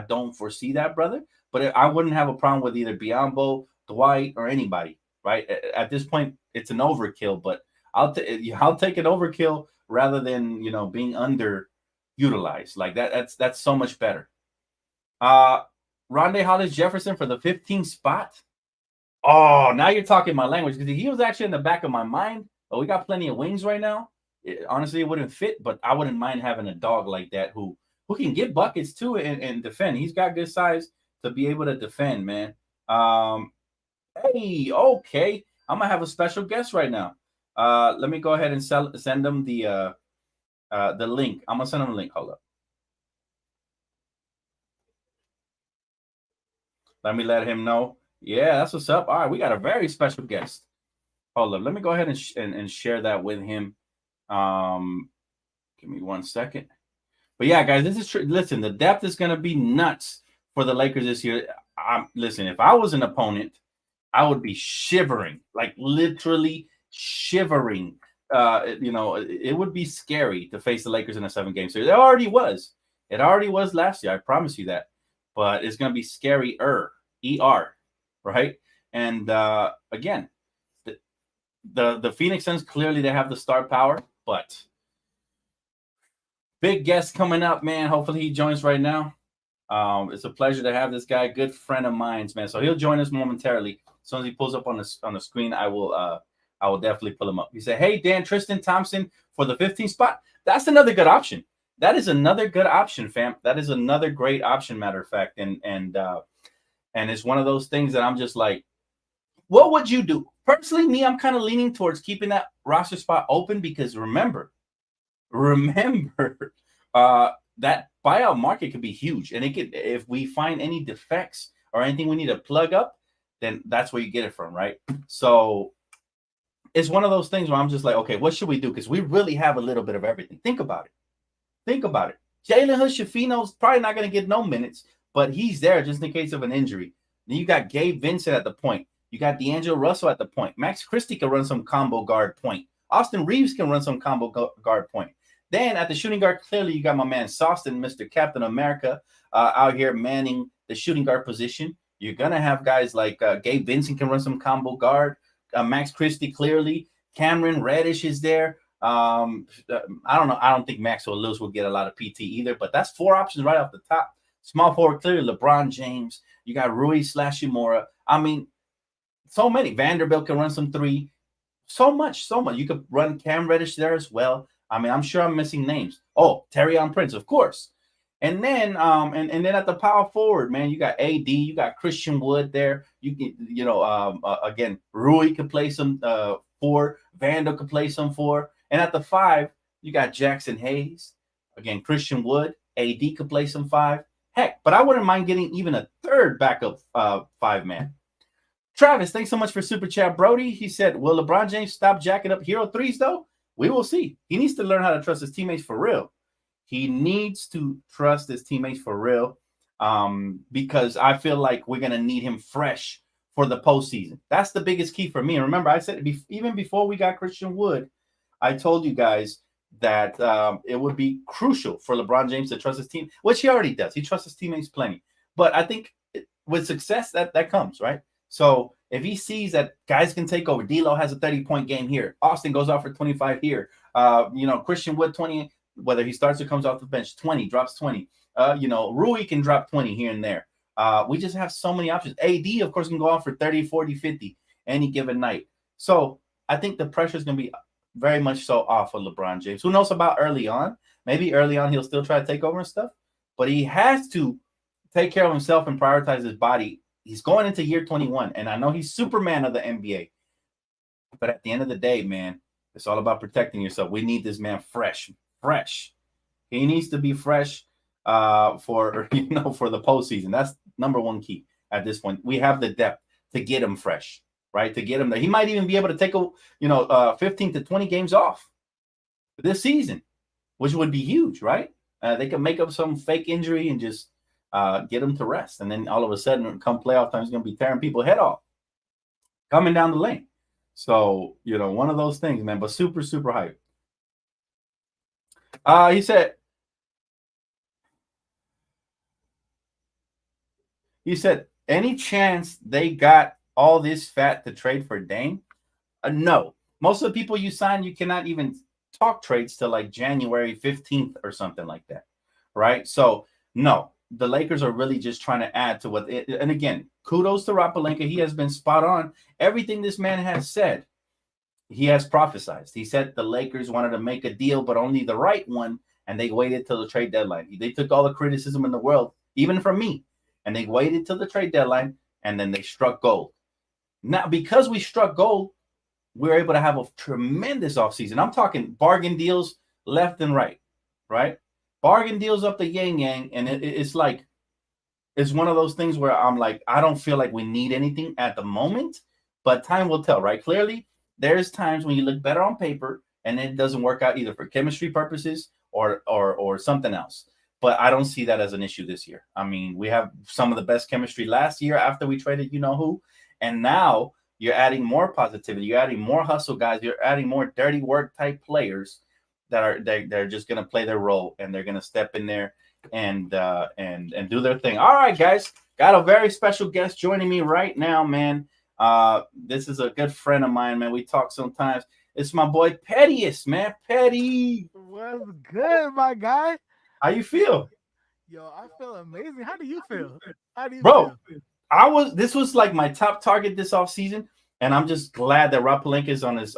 don't foresee that, brother. But I wouldn't have a problem with either Biyombo, Dwight, or anybody, right? At this point, it's an overkill, but I'll take an overkill rather than being underutilized. Like that's so much better. Rondé Hollis Jefferson for the 15th spot. Oh, now you're talking my language, because he was actually in the back of my mind. But we got plenty of wings right now. Honestly, it wouldn't fit, but I wouldn't mind having a dog like that who can get buckets too and defend. He's got good size to be able to defend, man. Hey, okay. I'm gonna have a special guest right now. Let me go ahead and send them the link. I'm gonna send them a link. Hold up. Let me let him know. Yeah, that's what's up. All right, we got a very special guest. Hold up. Let me go ahead and share that with him. Give me 1 second. But yeah, guys, this is true. Listen, the depth is gonna be nuts for the Lakers this year. Listen, if I was an opponent, I would be shivering, like literally shivering. It would be scary to face the Lakers in a 7-game series. It already was. It already was last year. I promise you that. But it's going to be scary, right? And again, the Phoenix Suns, clearly they have the star power, but big guest coming up, man. Hopefully he joins right now. It's a pleasure to have this guy, good friend of mine, man. So he'll join us momentarily. As soon as he pulls up on the screen, I will definitely pull him up. He said, "Hey, Dan, Tristan Thompson for the 15th spot." That's another good option. That is another good option, fam. That is another great option, matter of fact. And it's one of those things that I'm just like, what would you do? Personally, me, I'm kind of leaning towards keeping that roster spot open because remember, that buyout market could be huge. And if we find any defects or anything we need to plug up, then that's where you get it from, right? So it's one of those things where I'm just like, okay, what should we do? Because we really have a little bit of everything. Think about it. Jalen Hood-Schifino's probably not going to get no minutes, but he's there just in case of an injury. Then you got Gabe Vincent at the point. You got D'Angelo Russell at the point. Max Christie can run some combo guard point. Austin Reeves can run some combo guard point. Then at the shooting guard, clearly you got my man Sostin, Mr. Captain America, out here manning the shooting guard position. You're going to have guys like Gabe Vincent can run some combo guard. Max Christie, clearly. Cameron Reddish is there. I don't know. I don't think Maxwell Lewis will get a lot of PT either, but that's 4 options right off the top. Small forward, clearly LeBron James. You got Rui / Umora. I mean, so many. Vanderbilt can run some 3. So much, so much. You could run Cam Reddish there as well. I mean, I'm sure I'm missing names. Oh, Terrion Prince, of course. And then and then at the power forward, man, you got AD, you got Christian Wood there. You can, again, Rui could play some four, Vando could play some four. And at the five, you got Jackson Hayes. Again, Christian Wood, AD could play some five. Heck, but I wouldn't mind getting even a third backup five man. Travis, thanks so much for Super Chat. Brody, he said, will LeBron James stop jacking up hero threes, though? We will see. He needs to learn how to trust his teammates for real. He needs to trust his teammates for real because I feel like we're going to need him fresh for the postseason. That's the biggest key for me. And remember, I said even before we got Christian Wood, I told you guys that it would be crucial for LeBron James to trust his team, which he already does. He trusts his teammates plenty. But I think with success, that comes, right? So if he sees that guys can take over, D'Lo has a 30-point game here, Austin goes off for 25 here, Christian Wood 20, whether he starts or comes off the bench, 20, drops 20. Rui can drop 20 here and there. We just have so many options. AD, of course, can go off for 30, 40, 50 any given night. So I think the pressure is going to be very much so off of LeBron James. Who knows about early on? Maybe early on he'll still try to take over and stuff, but he has to take care of himself and prioritize his body. He's going into year 21, and I know he's Superman of the NBA. But at the end of the day, man, it's all about protecting yourself. We need this man fresh. He needs to be fresh for the postseason. That's number one key at this point. We have the depth to get him fresh, right? To get him there. He might even be able to take 15 to 20 games off this season, which would be huge, right? They could make up some fake injury and just get him to rest. And then all of a sudden, come playoff time, he's going to be tearing people's head off coming down the lane. So, one of those things, man, but super, super hype. He said, any chance they got all this fat to trade for Dame? No. Most of the people you sign, you cannot even talk trades till like January 15th or something like that, right? So, no. The Lakers are really just trying to add to and again, kudos to Rapalenka. He has been spot on. Everything this man has said, he has prophesied. He said the Lakers wanted to make a deal, but only the right one, and they waited till the trade deadline. They took all the criticism in the world, even from me, and they waited till the trade deadline, and then they struck gold. Now, because we struck gold, we're able to have a tremendous offseason. I'm talking bargain deals left and right? Bargain deals up the yang, and it's like, it's one of those things where I'm like, I don't feel like we need anything at the moment, but time will tell, right? Clearly, there's times when you look better on paper and it doesn't work out either for chemistry purposes or something else. But I don't see that as an issue this year. I mean, we have some of the best chemistry last year after we traded who, and now you're adding more positivity, you're adding more hustle guys, you're adding more dirty work type players they're just gonna play their role and they're gonna step in there and do their thing. All right, guys, got a very special guest joining me right now, man. This is a good friend of mine, man. We talk sometimes. It's my boy Pettiest, man. Petty, what's good, my guy? How you feel? Yo, I feel amazing. How do you feel? Bro, this was like my top target this off season, and I'm just glad that Rapalenka is on his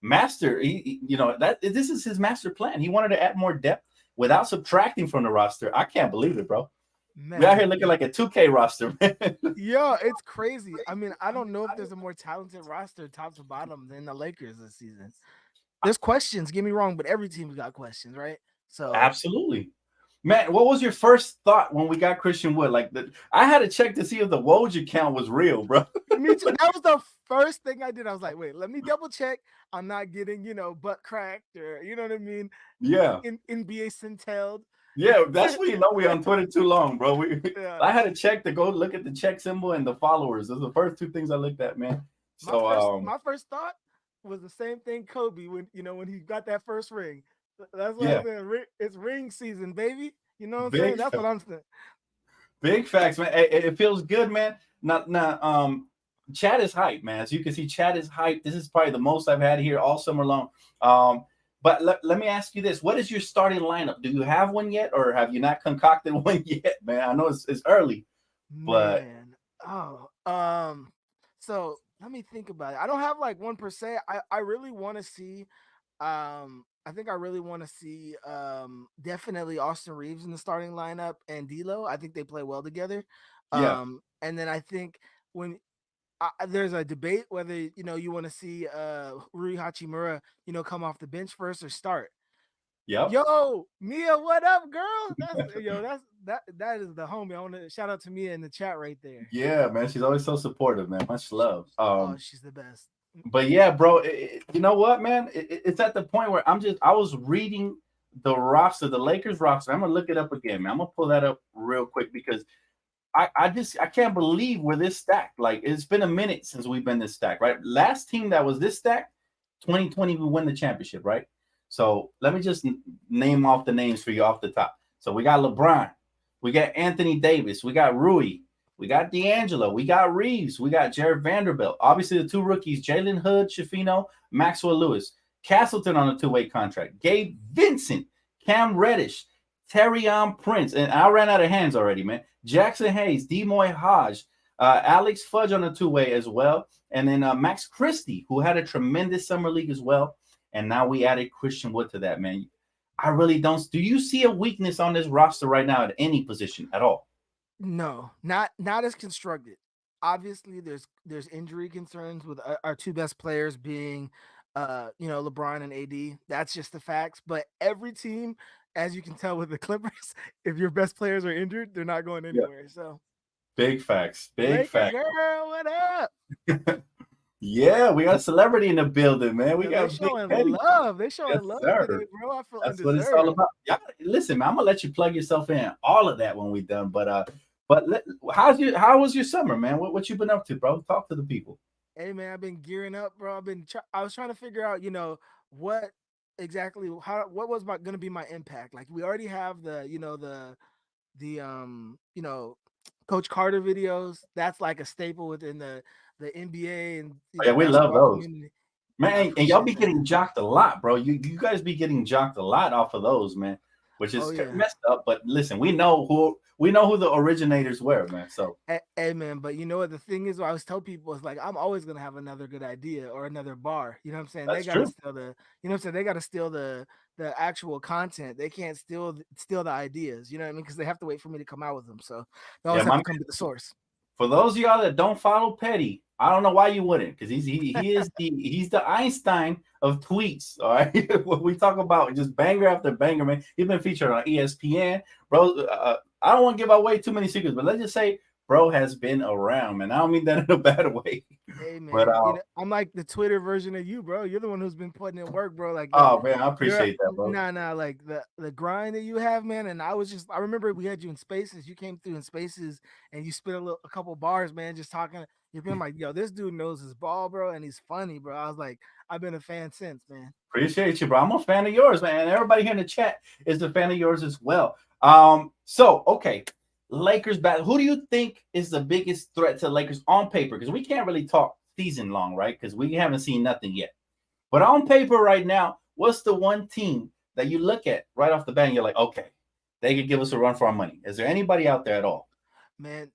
master. This is his master plan. He wanted to add more depth without subtracting from the roster. I can't believe it, bro. Man, we're out here looking like a 2K roster, man. Yo, it's crazy. I mean, I don't know if there's a more talented roster top to bottom than the Lakers this season. There's questions, get me wrong, but every team's got questions, right? So absolutely. Man, what was your first thought when we got Christian Wood? Like, I had to check to see if the Woj account was real, bro. Me too. That was the first thing I did. I was like, wait, let me double check. I'm not getting, butt cracked or, you know what I mean? Yeah. In NBA centelled. Yeah, that's when you know we on Twitter too long, bro. I had to check to go look at the check symbol and the followers. Those are the first two things I looked at, man. So my first thought was the same thing Kobe when he got that first ring. That's what I'm saying. It's ring season, baby. You know what I'm saying? That's what I'm saying. Big facts, man. It feels good, man. Chat is hype, man. As you can see, chat is hype. This is probably the most I've had here all summer long. But let me ask you this. What is your starting lineup? Do you have one yet, or have you not concocted one yet, man? I know it's early, but... Man. So Let me think about it. I don't have like one per se. I really want to see. I think I really want to see. Definitely Austin Reeves in the starting lineup and D'Lo. I think they play well together. Yeah. And then I think when there's a debate whether you want to see Rui Hachimura come off the bench first or start. Yep. Yo, Mia, what up, girl? That is the homie. I want to shout out to Mia in the chat right there. Yeah, man. She's always so supportive, man. Much love. Oh, she's the best. But yeah, bro, you know what, man? It's at the point where I was reading the roster, the Lakers roster. I'm gonna look it up again, man. I'm gonna pull that up real quick because I can't believe we're this stacked. Like it's been a minute since we've been this stacked, right? Last team that was this stacked, 2020, we won the championship, right? So let me just name off the names for you off the top. So we got LeBron, we got Anthony Davis, we got Rui, we got D'Angelo, we got Reeves, we got Jared Vanderbilt. Obviously, the two rookies, Jalen Hood, Shafino, Maxwell Lewis, Castleton on a two-way contract, Gabe Vincent, Cam Reddish, Terrion Prince, and I ran out of hands already, man. Jackson Hayes, Demoy Hodge, Alex Fudge on a two-way as well, and then Max Christie, who had a tremendous summer league as well. And now we added Christian Wood to that, man. I really don't. Do you see a weakness on this roster right now at any position at all? No, not as constructed. Obviously, there's injury concerns with our two best players being, LeBron and AD. That's just the facts. But every team, as you can tell with the Clippers, if your best players are injured, they're not going Yeah. anywhere. So, Big facts. Big Laker facts. girl, what up? Yeah, we got a celebrity in the building, man. We Yo, they got Big showing Teddy. love. They Yes, showing love sir. today, bro. I feel That's what it's all undeserved. about. Yeah, listen, man, I'm gonna let you plug yourself in. All of that when we done. How was your summer, man? What you been up to, bro? Talk to the people. Hey man, I've been gearing up, bro. I was trying to figure out, what exactly what was my gonna be my impact. Like we already have the Coach Carter videos. That's like a staple within the NBA and Oh, yeah, we love basketball those. community. I Man, and y'all appreciate be that. getting jocked a lot, bro. You guys be getting jocked a lot off of those, man, which Oh is yeah. messed up. But listen, we know who the originators were, man. So Hey, man, but you know what the thing is? What I always tell people is like I'm always gonna have another good idea or another bar. You know what I'm saying? They that's gotta true. steal they gotta steal the actual content. They can't steal the ideas. You know what I mean? Because they have to wait for me to come out with them. So they Yeah, always have my to come to the source. for those of y'all that don't follow Petty, I don't know why you wouldn't, because he's the Einstein of tweets. All right, when we talk about just banger after banger, man, he's been featured on ESPN, bro. I don't want to give away too many secrets, but let's just say, bro has been around, man. I don't mean that in a bad way, Hey but man, I'm like the Twitter version of you, bro. You're the one who's been putting in work, bro. Like oh man, I you're appreciate that, bro. nah, like the grind that you have, man. And I remember we had you in spaces. You came through in spaces and you spit a couple bars, man, just talking. You've been like, yo, this dude knows his ball, bro, and he's funny, bro. I was like, I've been a fan since, man. Appreciate you, bro. I'm a fan of yours, man. And everybody here in the chat is a fan of yours as well. So okay, Lakers back. Who do you think is the biggest threat to the Lakers on paper? Because we can't really talk season long, right? Because we haven't seen nothing yet. But on paper right now, what's the one team that you look at right off the bat and you're like, okay, they could give us a run for our money? Is there anybody out there at all? Man,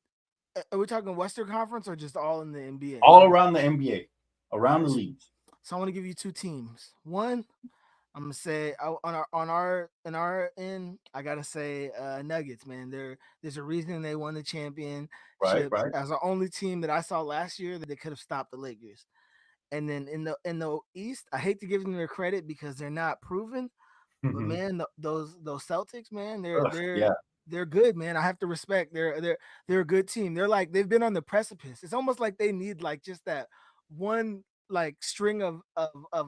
are we talking Western Conference or just all in the NBA? All around the NBA, All around right, the leagues. so I want to give you two teams. One, I'm gonna say on our in our end, I gotta say Nuggets, man. There's a reason they won the Right, championship right. as the only team that I saw last year that they could have stopped the Lakers. And then in the East, I hate to give them their credit because they're not proven, but man, those Celtics, man, they're Ugh, they're yeah. they're good, man. I have to respect. They're a good team. They're like they've been on the precipice. It's almost like they need like just that one like string of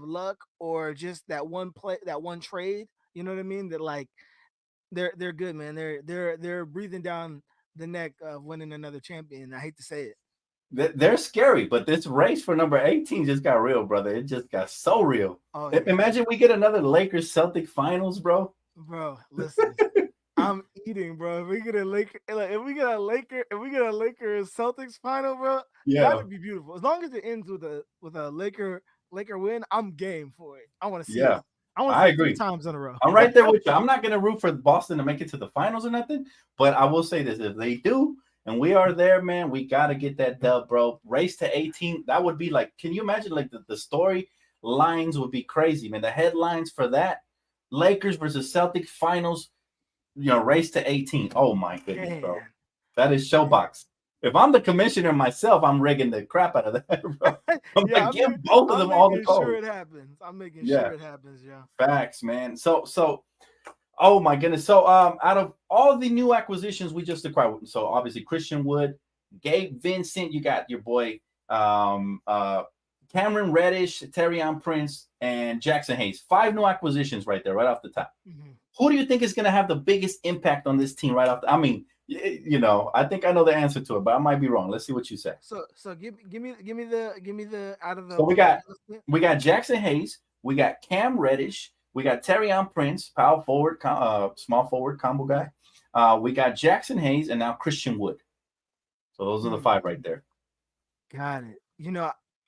luck or just that one play, that one trade. You know what I mean? That like they're good, man. They're breathing down the neck of winning another champion. I hate to say it. They're scary, but this race for number 18 just got real, brother. It just got so real. Oh yeah, Imagine we get another Lakers Celtic finals, bro. bro. Listen, I'm eating, bro. If we get a Laker, like, if we get a Lakers Celtics final, bro, Yeah, that'd be beautiful. As long as it ends with a Laker win, I'm game for it. I want to see yeah, it. I want to I see it three agree. times in a row. I'm right there with you. I'm not gonna root for Boston to make it to the finals or nothing, but I will say this: if they do, and we are there, man. We got to get that dub, bro. Race to 18. That would be like, can you imagine? Like the story lines would be crazy, man. The headlines for that Lakers versus Celtics finals, race to 18. Oh my goodness, bro. Man, That is showbox. If I'm the commissioner myself, I'm rigging the crap out of that, bro. I'm yeah, like, give both of I'm them all the making sure calls. it happens. I'm making sure Yeah, it happens. Yeah. facts, man. So, oh my goodness. So, out of all the new acquisitions we just acquired, so obviously Christian Wood, Gabe Vincent, you got your boy, um, uh, Cameron Reddish, Terrion Prince, and Jackson Hayes. 5 new acquisitions right there, right off the top. Mhm. Who do you think is going to have the biggest impact on this team right off? I mean, I think I know the answer to it, but I might be wrong. Let's see what you say. So give me the out of the So we what? got Jackson Hayes, we got Cam Reddish, we got Terrion Prince, power forward, small forward combo guy. We got Jackson Hayes, and now Christian Wood. So those are the 5 right there. Got it.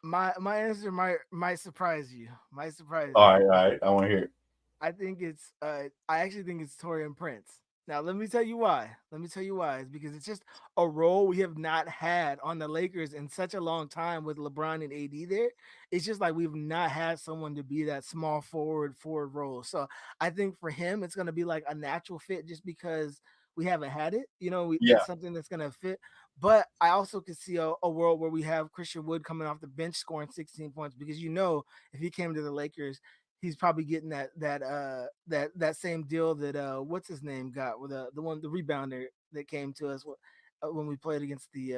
My answer might surprise you. Might surprise you. All right. I want to hear it. I actually think it's Torian Prince. Now let me tell you why. It's because it's just a role we have not had on the Lakers in such a long time with LeBron and AD there. It's just like we've not had someone to be that small forward role. So I think for him it's gonna be like a natural fit just because we haven't had it. Yeah, It's something that's gonna fit. But I also could see a world where we have Christian Wood coming off the bench scoring 16 points because if he came to the Lakers, he's probably getting that same deal that what's his name got with the rebounder that came to us when we played against the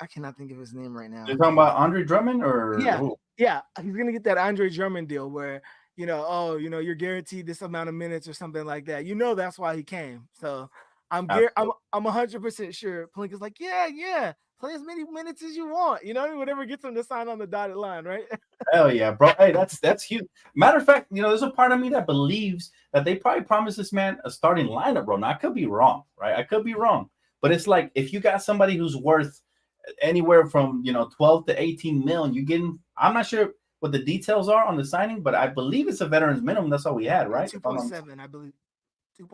I cannot think of his name right you're now. talking about Andre Drummond or Yeah, who? yeah, he's gonna get that Andre Drummond deal where you're guaranteed this amount of minutes or something like that. That's why he came. So I'm 100% sure Palinka's like, yeah, play as many minutes as you want. Whatever gets him to sign on the dotted line, right? Hell yeah, bro. Hey, that's huge. Matter of fact, there's a part of me that believes that they probably promised this man a starting lineup, bro. Now I could be wrong, right? I could be wrong. But it's like if you got somebody who's worth anywhere from 12 to 18 million, you getting I'm not sure what the details are on the signing, but I believe it's a veteran's minimum. That's all we had, right? Two point seven, I believe.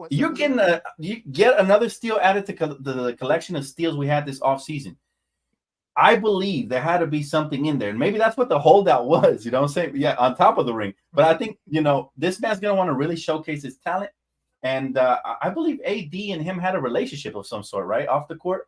You're 2.7 getting million. you get another steal added to the collection of steals we had this offseason. I believe there had to be something in there. And maybe that's what the holdout was, you know what I'm saying? Yeah, on top of the ring. But I think, this man's going to want to really showcase his talent. And I believe AD and him had a relationship of some sort, right? Off the court.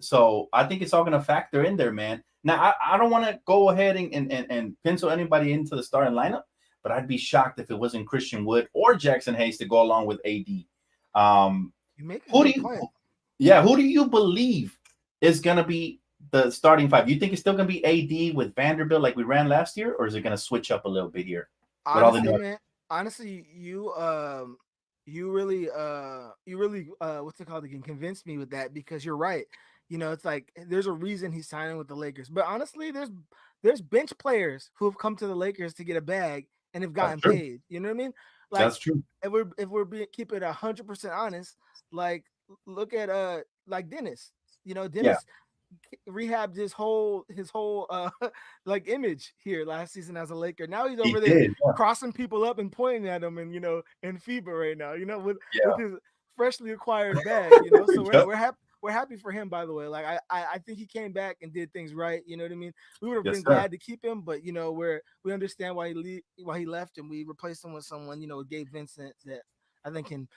So I think it's all going to factor in there, man. Now, I don't want to go ahead and pencil anybody into the starting lineup, but I'd be shocked if it wasn't Christian Wood or Jackson Hayes to go along with AD. You make a Who do good you, point. yeah, who do you believe is going to be the starting 5? You think it's still going to be AD with Vanderbilt like we ran last year, or is it going to switch up a little bit here with all the Honestly, new? man. Honestly, you really what's it called again? Convinced me with that because you're right. It's like there's a reason he's signing with the Lakers. But honestly, there's bench players who have come to the Lakers to get a bag and have That's gotten true. paid. You know what I mean? Like That's true. if we're being keep it 100% honest, like look at like Dennis. Yeah, Dennis rehabbed his whole like image here last season as a Laker. Now he's he over there did. crossing people up and pointing at them and in FIBA right now, with Yeah, his freshly acquired bag, So we're yep. we're happy we're happy for him, by the way. Like I think he came back and did things right. You know what I mean? We would have Yes, been sir. glad to keep him, but we understand why he left, and we replaced him with someone, with Gabe Vincent that I think can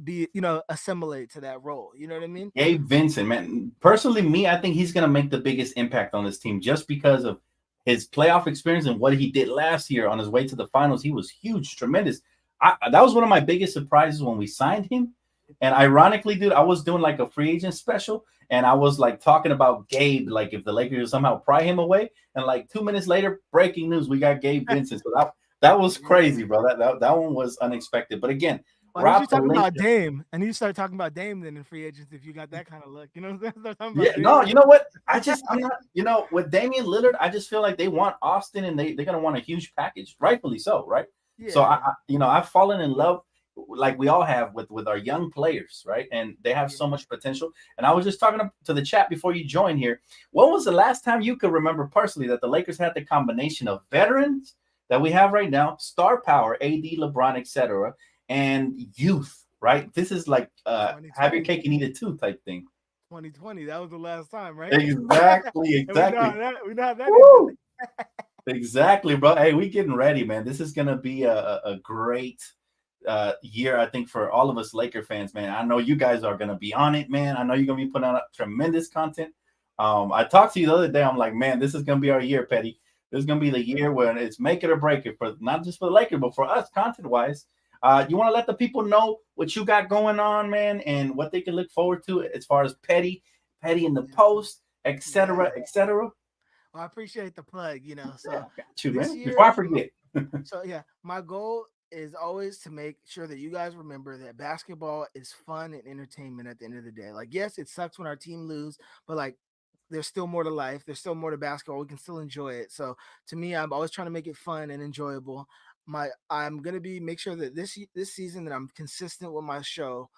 be assimilate to that role. You know what I mean? Gabe Vincent, man. Personally, me, I think he's going to make the biggest impact on this team just because of his playoff experience and what he did last year on his way to the finals. He was huge, tremendous. That was one of my biggest surprises when we signed him. And ironically, dude, I was doing like a free agent special, and I was like talking about Gabe, like if the Lakers somehow pry him away. And like 2 minutes later, breaking news, we got Gabe Vincent. So that was crazy, Yeah. bro. That one was unexpected. But again, Why didn't Rob you talk about Pelinka. Dame? And you start talking about Dame then in free agents if you got that kind of look. You know what I'm saying? Start talking Yeah, about no, Dame. you know what? I'm not, with Damian Lillard, I just feel like they want Austin and they're gonna want a huge package, rightfully so, right? So Yeah, I've fallen in love like we all have with our young players, right? And they have yeah. so much potential. And I was just talking to the chat before you joined here. When was the last time you could remember personally that the Lakers had the combination of veterans that we have right now, star power, AD, LeBron, etc., and youth, right? This is like have your 2020. cake and eat it too type thing. 2020. That was the last time, right? Exactly, And we know exactly. how that ended. Woo! Exactly, bro. Hey, we getting ready, man. This is gonna be a great year, I think, for all of us Laker fans, man. I know you guys are gonna be on it, man. I know you're gonna be putting out tremendous content. I talked to you the other day. I'm like, man, this is gonna be our year, Petty. This is gonna be the year when it's make it or break it for not just for the Lakers, but for us, content wise. You want to let the people know what you got going on, man, and what they can look forward to as far as Petty in the Yeah. post, Yeah. etc., etc. Well, I appreciate the plug, you know. Yeah, So got you, this man. Before year, I forget. so yeah, my goal is always to make sure that you guys remember that basketball is fun and entertainment at the end of the day. Like, yes, it sucks when our team lose, but like there's still more to life. There's still more to basketball. We can still enjoy it. So to me, I'm always trying to make it fun and enjoyable. I'm gonna be make sure that this season that I'm consistent with my show,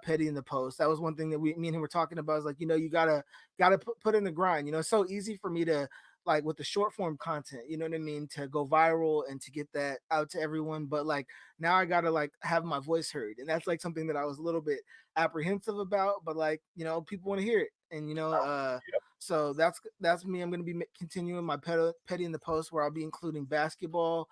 Petty in the Post. That was one thing that me and him were talking about. Is like, you know, you gotta put in the grind. You know, it's so easy for me to like with the short form content, you know what I mean, to go viral and to get that out to everyone. But like now I gotta like have my voice heard. And that's like something that I was a little bit apprehensive about, but like, you know, people want to hear it. And you know, so that's me. I'm gonna be continuing my petty in the Post where I'll be including basketball,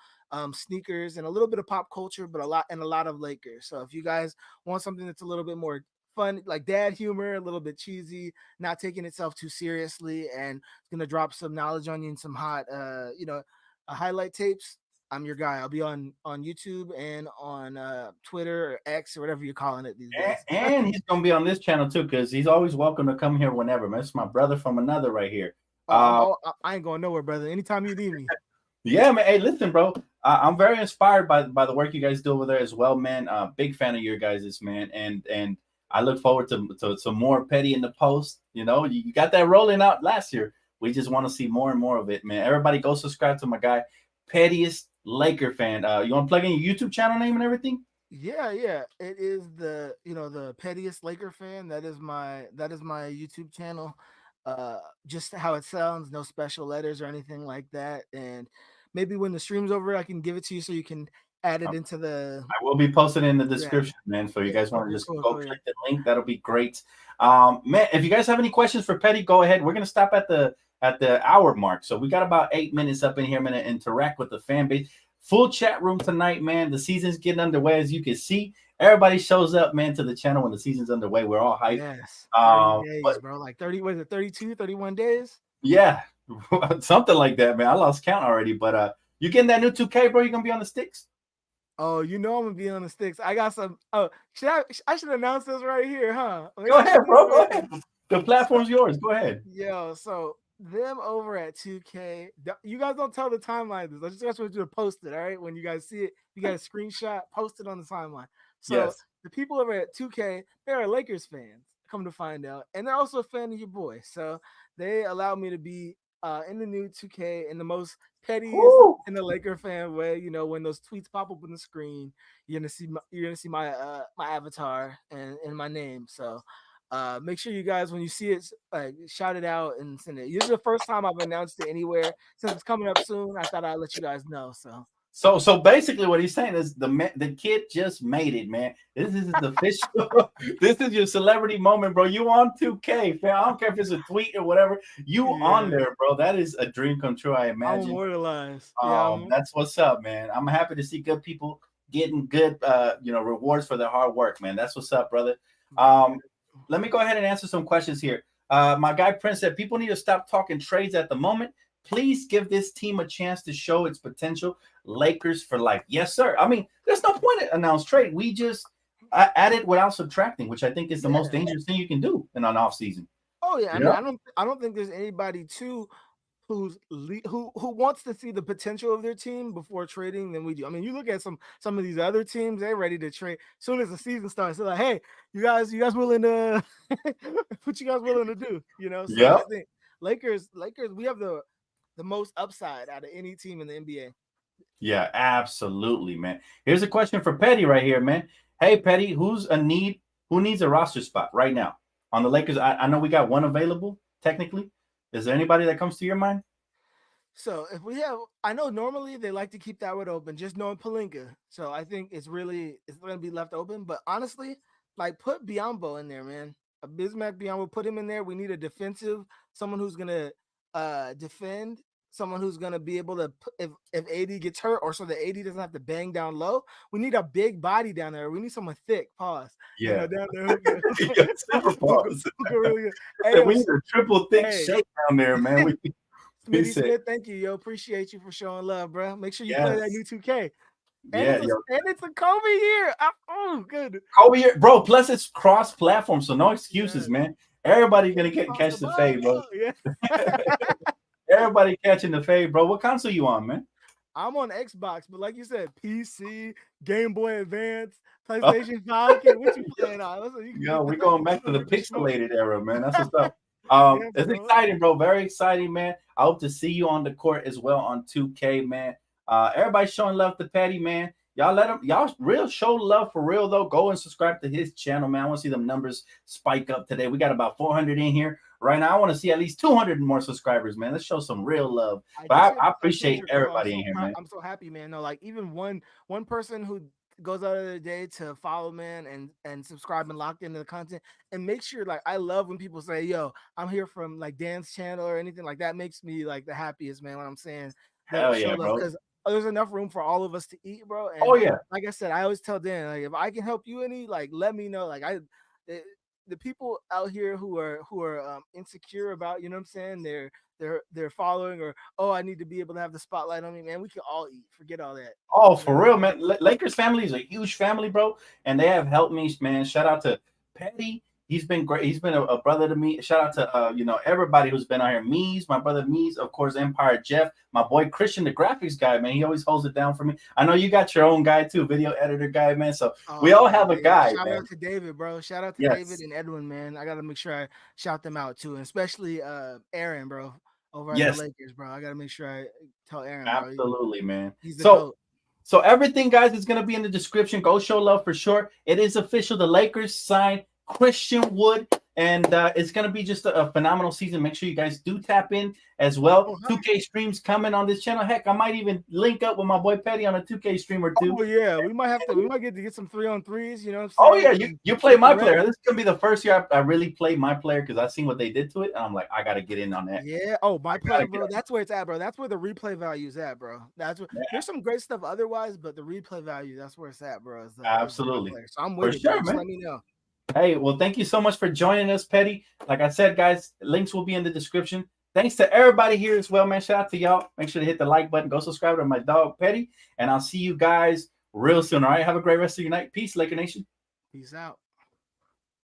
sneakers, and a little bit of pop culture, but a lot of Lakers. So if you guys want something that's a little bit more fun, like dad humor, a little bit cheesy, not taking itself too seriously, and gonna drop some knowledge on you and some hot, highlight tapes. I'm your guy. I'll be on YouTube and on Twitter or X or whatever you're calling it these days. And he's gonna be on this channel too, because he's always welcome to come here whenever. Man, it's my brother from another right here. Oh, I ain't going nowhere, brother. Anytime you need me. Yeah, man. Hey, listen, bro. I'm very inspired by the work you guys do over there as well, man. Big fan of your guys's, man, and I look forward to some more Petty in the Post. You know, you got that rolling out last year. We just want to see more and more of it, man. Everybody, go subscribe to my guy, Pettiest Laker fan. You want to plug in your YouTube channel name and everything? Yeah, yeah. It is the pettiest Laker fan. That is my YouTube channel. Just how it sounds, no special letters or anything like that. And maybe when the stream's over, I can give it to you so you can add it into the I will be posted in the yeah. description, man. So you Yeah. guys want to Okay, just cool, go cool, yeah. click the link. That'll be great. Man, if you guys have any questions for Petty, go ahead. We're gonna stop at the hour mark. So we got about 8 minutes up in here. I'm gonna interact with the fan base. Full chat room tonight, man. The season's getting underway, as you can see. Everybody shows up, man, to the channel when the season's underway. We're all hyped. Yes. 30 days, But bro. Like 30, was it 32, 31 days? yeah, something like that, man. I lost count already. But you getting that new 2K, bro? You gonna be on the sticks? Oh, you know I'm gonna be on the sticks. I got some. Oh, I should announce this right here, huh? Maybe Go I should ahead, do it bro. Go right here. ahead. The So, platform's yours. Go ahead. yo, so them over at 2K, you guys don't tell the timeline this. I just want you to post it, all right? When you guys see it, you guys screenshot, post it on the timeline. So Yes. the people over at 2K, they're Lakers fans, come to find out, and they're also a fan of your boy. So they allowed me to be in the new 2K in the most pettiest Woo! in the Laker fan way. You know, when those tweets pop up on the screen, you're gonna see my avatar and my name. So make sure you guys, when you see it, shout it out and send it. This is the first time I've announced it anywhere. Since it's coming up soon, I thought I'd let you guys know. So So basically, what he's saying is the kid just made it, man. This is the official. This is your celebrity moment, bro. You on 2K, fam. I don't care if it's a tweet or whatever. You on yeah, there, bro. That is a dream come true, I I'm imagine. immortalized. Yeah, That's what's up, man. I'm happy to see good people getting good, rewards for their hard work, man. That's what's up, brother. yeah. Let me go ahead and answer some questions here. My guy Prince said people need to stop talking trades at the moment. Please give this team a chance to show its potential. Lakers for life. Yes, sir. I mean, there's no point to announce trade. We just added without subtracting, which I think is the most Yeah. dangerous thing you can do in an off season. Oh yeah. I You mean, know? I don't think there's anybody too who wants to see the potential of their team before trading than we do. I mean, you look at some of these other teams, they're ready to trade as soon as the season starts. They're like, hey, you guys willing to what you guys willing to do? You know, so I Yep. think Lakers, we have the most upside out of any team in the NBA. Yeah, absolutely, man. Here's a question for Petty right here, man. Hey, Petty, who needs a roster spot right now on the Lakers? I know we got one available technically. Is there anybody that comes to your mind? So if we have, I know normally they like to keep that one open, just knowing Palinka. So I think it's going to be left open. But honestly, like put Biombo in there, man. Bismack Beyond, we'll put him in there. We need a defensive, someone who's gonna defend, someone who's gonna be able to if AD gets hurt, or so the AD doesn't have to bang down low. We need a big body down there. We need someone thick. Pause. You Yeah. know, down there who can, Yeah, super pause. who can really good. Hey, We need a triple thick hey, shake down there, man. We Smitty said, Smith, thank you, yo. Appreciate you for showing love, bro. Make sure you play that yes. new 2K. And Yeah, it's a yo. and it's a Kobe year. Oh, good. Kobe, bro. Plus, it's cross-platform, so no excuses, Yes. man. Everybody's gonna Cross catch the the ball. fade, bro. Yeah. Everybody catching the fade, bro. What console you on, man? I'm on Xbox, but like you said, PC, Game Boy Advance, PlayStation 5. Kid, what you playing on? Listen, you can Yo, get we're the, going back to you the can get the smoke. pixelated era, man. That's what's up. Yeah, It's bro. exciting, bro. Very exciting, man. I hope to see you on the court as well on 2K, man. Everybody showing love to Patty, man. Y'all let him, y'all real show love for real though. Go and subscribe to his channel, man. I want to see them numbers spike up today. We got about 400 in here right now. I want to see at least 200 more subscribers, man. Let's show some real love. But I appreciate everybody in here, man. I'm so happy, man. No, like even one person who goes out of the day to follow, man, and subscribe and locked into the content, and make sure, like, I love when people say, yo, I'm here from like Dan's channel or anything like that. Makes me like the happiest, man, when I'm saying the Hell show yeah, love, bro. because there's enough room for all of us to eat, bro. Oh And yeah. like I said, I always tell Dan, like, if I can help you any, like, let me know. Like, the people out here who are insecure about, you know what I'm saying, they're following, or, oh, I need to be able to have the spotlight on me, man. We can all eat. Forget all that. Oh, You know for what real, man. Lakers family is a huge family, bro, and they have helped me, man. Shout out to Petty. He's been great. He's been a brother to me. Shout out to everybody who's been out here. Mees, my brother Mees, of course, Empire Jeff, my boy Christian, the graphics guy, man. He always holds it down for me. I know you got your own guy too, video editor guy, man. So we all have a guy, Shout man. out to David, bro. Shout out to David Yes. and Edwin, man. I gotta make sure I shout them out too, and especially Aaron, bro, over at the Yes. Lakers, bro. I gotta make sure I tell Aaron, bro. Absolutely, man. He's the So goat. So everything, guys, is gonna be in the description. Go show love for sure. It is official. The Lakers signed Christian Wood, and it's gonna be just a phenomenal season. Make sure you guys do tap in as well. 2K streams coming on this channel. Heck, I might even link up with my boy Petty on a 2K stream or two. Oh yeah, we might get to get some 3-on-3s. You know what Oh I'm yeah, saying? you play my player. This is gonna be the first year I really played my player because I seen what they did to it, and I'm like, I gotta get in on that. Yeah. Oh, my player, bro. That's where it's at, bro. That's where the replay value is at, bro. That's what. Yeah. There's some great stuff otherwise, but the replay value, that's where it's at, bro. Absolutely. So I'm For with it, sure, bro. Just man. let me know. Hey, well, thank you so much for joining us, Petty. Like I said, guys, links will be in the description. Thanks to everybody here as well, man. Shout out to y'all. Make sure to hit the like button. Go subscribe to my dog, Petty. And I'll see you guys real soon. All right. Have a great rest of your night. Peace, Laker Nation. Peace out.